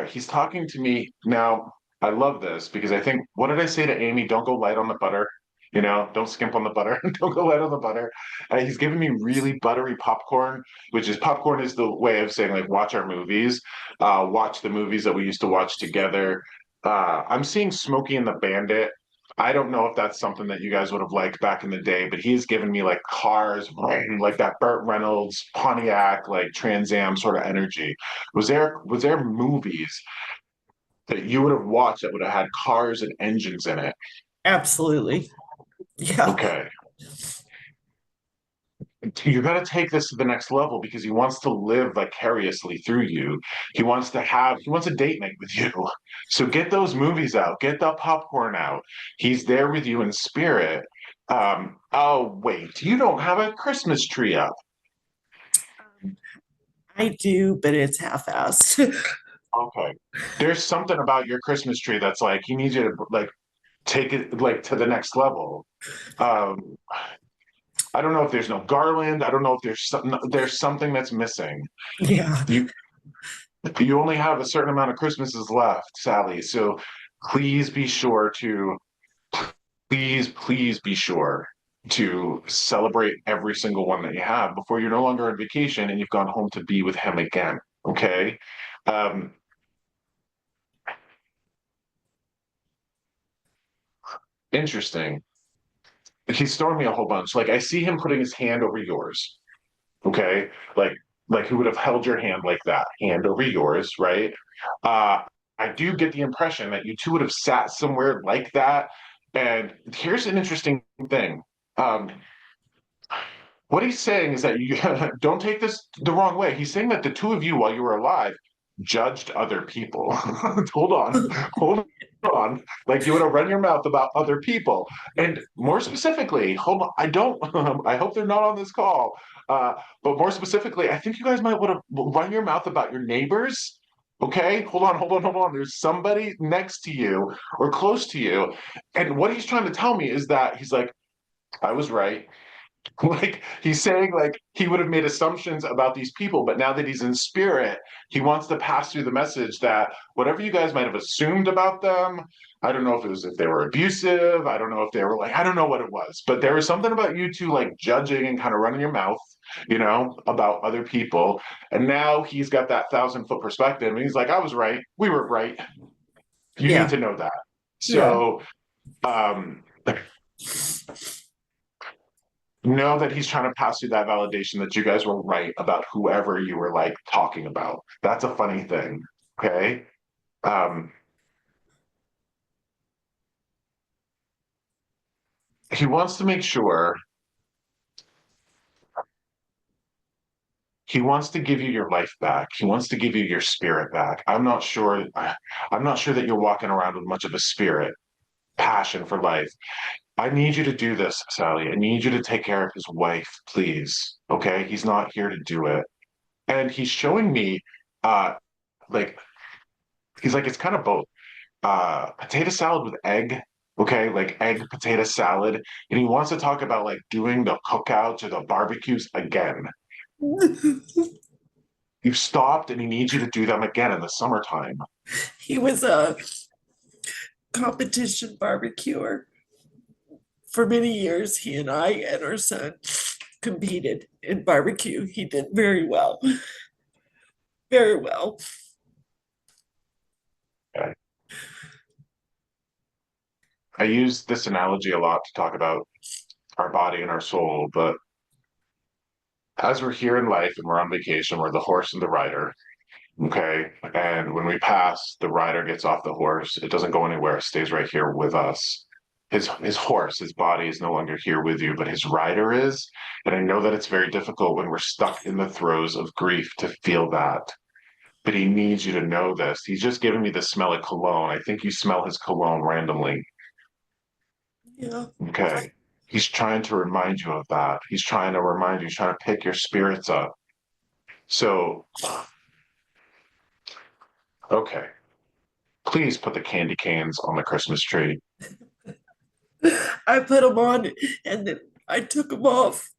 he's talking to me now. I love this because I think, what did I say to Amy? Don't go light on the butter. Don't skimp on the butter. Don't go light on the butter. He's giving me really buttery popcorn, which is popcorn is the way of saying like watch our movies, watch the movies that we used to watch together. I'm seeing Smokey and the Bandit. I don't know if that's something that you guys would have liked back in the day, but he's given me like cars, like that Burt Reynolds Pontiac, like Trans Am sort of energy. Was there movies that you would have watched that would have had cars and engines in it? Absolutely. Yeah. Okay. You got to take this to the next level because he wants to live vicariously through you. He wants a date night with you. So get those movies out, get the popcorn out. He's there with you in spirit. Oh, wait, you don't have a Christmas tree up. I do, but it's half-assed. Okay. There's something about your Christmas tree that's like, he needs you to like take it like to the next level. Um, I don't know if there's no garland. I don't know if there's something that's missing. Yeah. You only have a certain amount of Christmases left, Sally. So please be sure to please be sure to celebrate every single one that you have before you're no longer on vacation and you've gone home to be with him again. Okay. Um, Interesting. He's throwing me a whole bunch. Like I see him putting his hand over yours. Okay. Like who would have held your hand like that, hand over yours, right? Uh, I do get the impression that you two would have sat somewhere like that. And here's an interesting thing. Um, what he's saying is that you don't take this the wrong way. He's saying that the two of you, while you were alive, judged other people. Hold on. Like you would have run your mouth about other people. And more specifically, hold on, I don't, I hope they're not on this call. Uh, but more specifically, I think you guys might want to run your mouth about your neighbors. Okay, hold on. There's somebody next to you or close to you. And what he's trying to tell me is that he's like, I was right. Like he's saying like he would have made assumptions about these people, but now that he's in spirit, he wants to pass through the message that whatever you guys might have assumed about them, I don't know if it was if they were abusive, I don't know if they were like, I don't know what it was, but there was something about you two like judging and kind of running your mouth, about other people. And now he's got that 1,000-foot perspective and he's like, I was right, we were right. You Yeah. need to know that. So um know that he's trying to pass you that validation that you guys were right about whoever you were like talking about. That's a funny thing. Okay. Um, he wants to make sure he wants to give you your life back. He wants to give you your spirit back. I'm not sure that you're walking around with much of a spirit, passion for life. I need you to do this, Sally. I need you to take care of his wife, please. Okay? He's not here to do it. And he's showing me uh like he's like it's kind of both. Potato salad with egg. Okay, like egg potato salad. And he wants to talk about like doing the cookouts or the barbecues again. You've stopped and he needs you to do them again in the summertime. He was a competition barbecuer. For many years, he and I and our son competed in barbecue. He did very well. Very well. Okay. I use this analogy a lot to talk about our body and our soul, but as we're here in life and we're on vacation, we're the horse and the rider. Okay. And when we pass, the rider gets off the horse. It doesn't go anywhere, it stays right here with us. His horse, his body is no longer here with you, but his rider is. And I know that it's very difficult when we're stuck in the throes of grief to feel that. But he needs you to know this. He's just giving me the smell of cologne. I think you smell his cologne randomly. Yeah. Okay. He's trying to remind you of that. He's trying to remind you, he's trying to pick your spirits up. So, okay. Please put the candy canes on the Christmas tree. I put them on and then I took them off.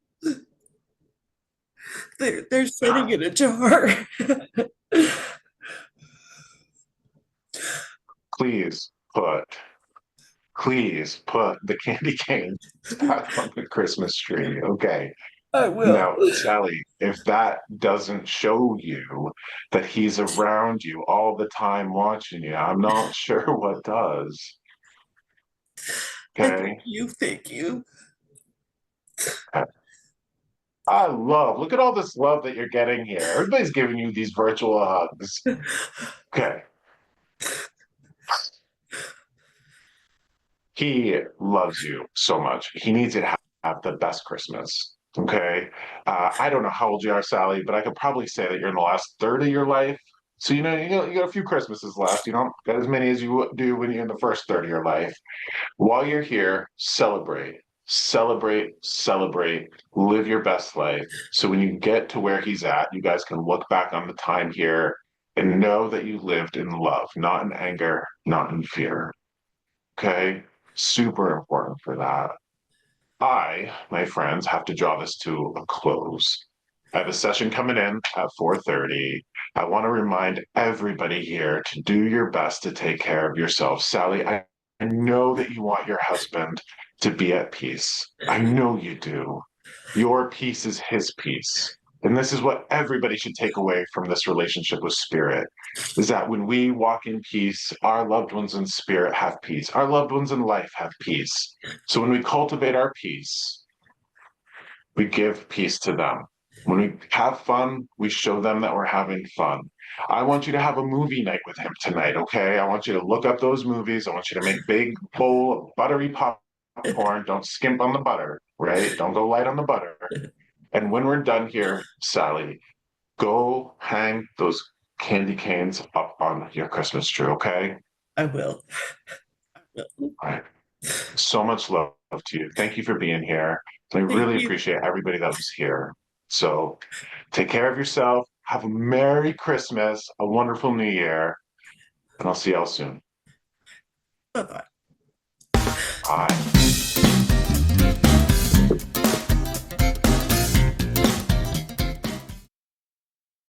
They're sitting in a jar. Please put the candy canes back on the Christmas tree. Okay. I will. Now, Sally, if that doesn't show you that he's around you all the time watching you, I'm not sure what does. Okay. Thank you. Look at all this love that you're getting here. Everybody's giving you these virtual hugs. Okay. He loves you so much. He needs you to have the best Christmas. Okay. I don't know how old you are, Sally, but I could probably say that you're in the last third of your life. So, you got a few Christmases left. You don't got as many as you do when you're in the first third of your life. While you're here, celebrate, live your best life. So when you get to where he's at, you guys can look back on the time here and know that you lived in love, not in anger, not in fear. Okay? Super important for that. My friends, have to draw this to a close. I have a session coming in at 4:30. I want to remind everybody here to do your best to take care of yourself. Sally, I know that you want your husband to be at peace. I know you do. Your peace is his peace. And this is what everybody should take away from this relationship with spirit, is that when we walk in peace, our loved ones in spirit have peace. Our loved ones in life have peace. So when we cultivate our peace, we give peace to them. When we have fun, we show them that we're having fun. I want you to have a movie night with him tonight, okay? I want you to look up those movies. I want you to make big bowl of buttery popcorn. Don't skimp on the butter, right? Don't go light on the butter. And when we're done here, Sally, go hang those candy canes up on your Christmas tree, okay? I will. All right. So much love to you. Thank you for being here. I really appreciate everybody that was here. So take care of yourself. Have a Merry Christmas, a wonderful New Year, and I'll see y'all soon. Bye-bye. Bye.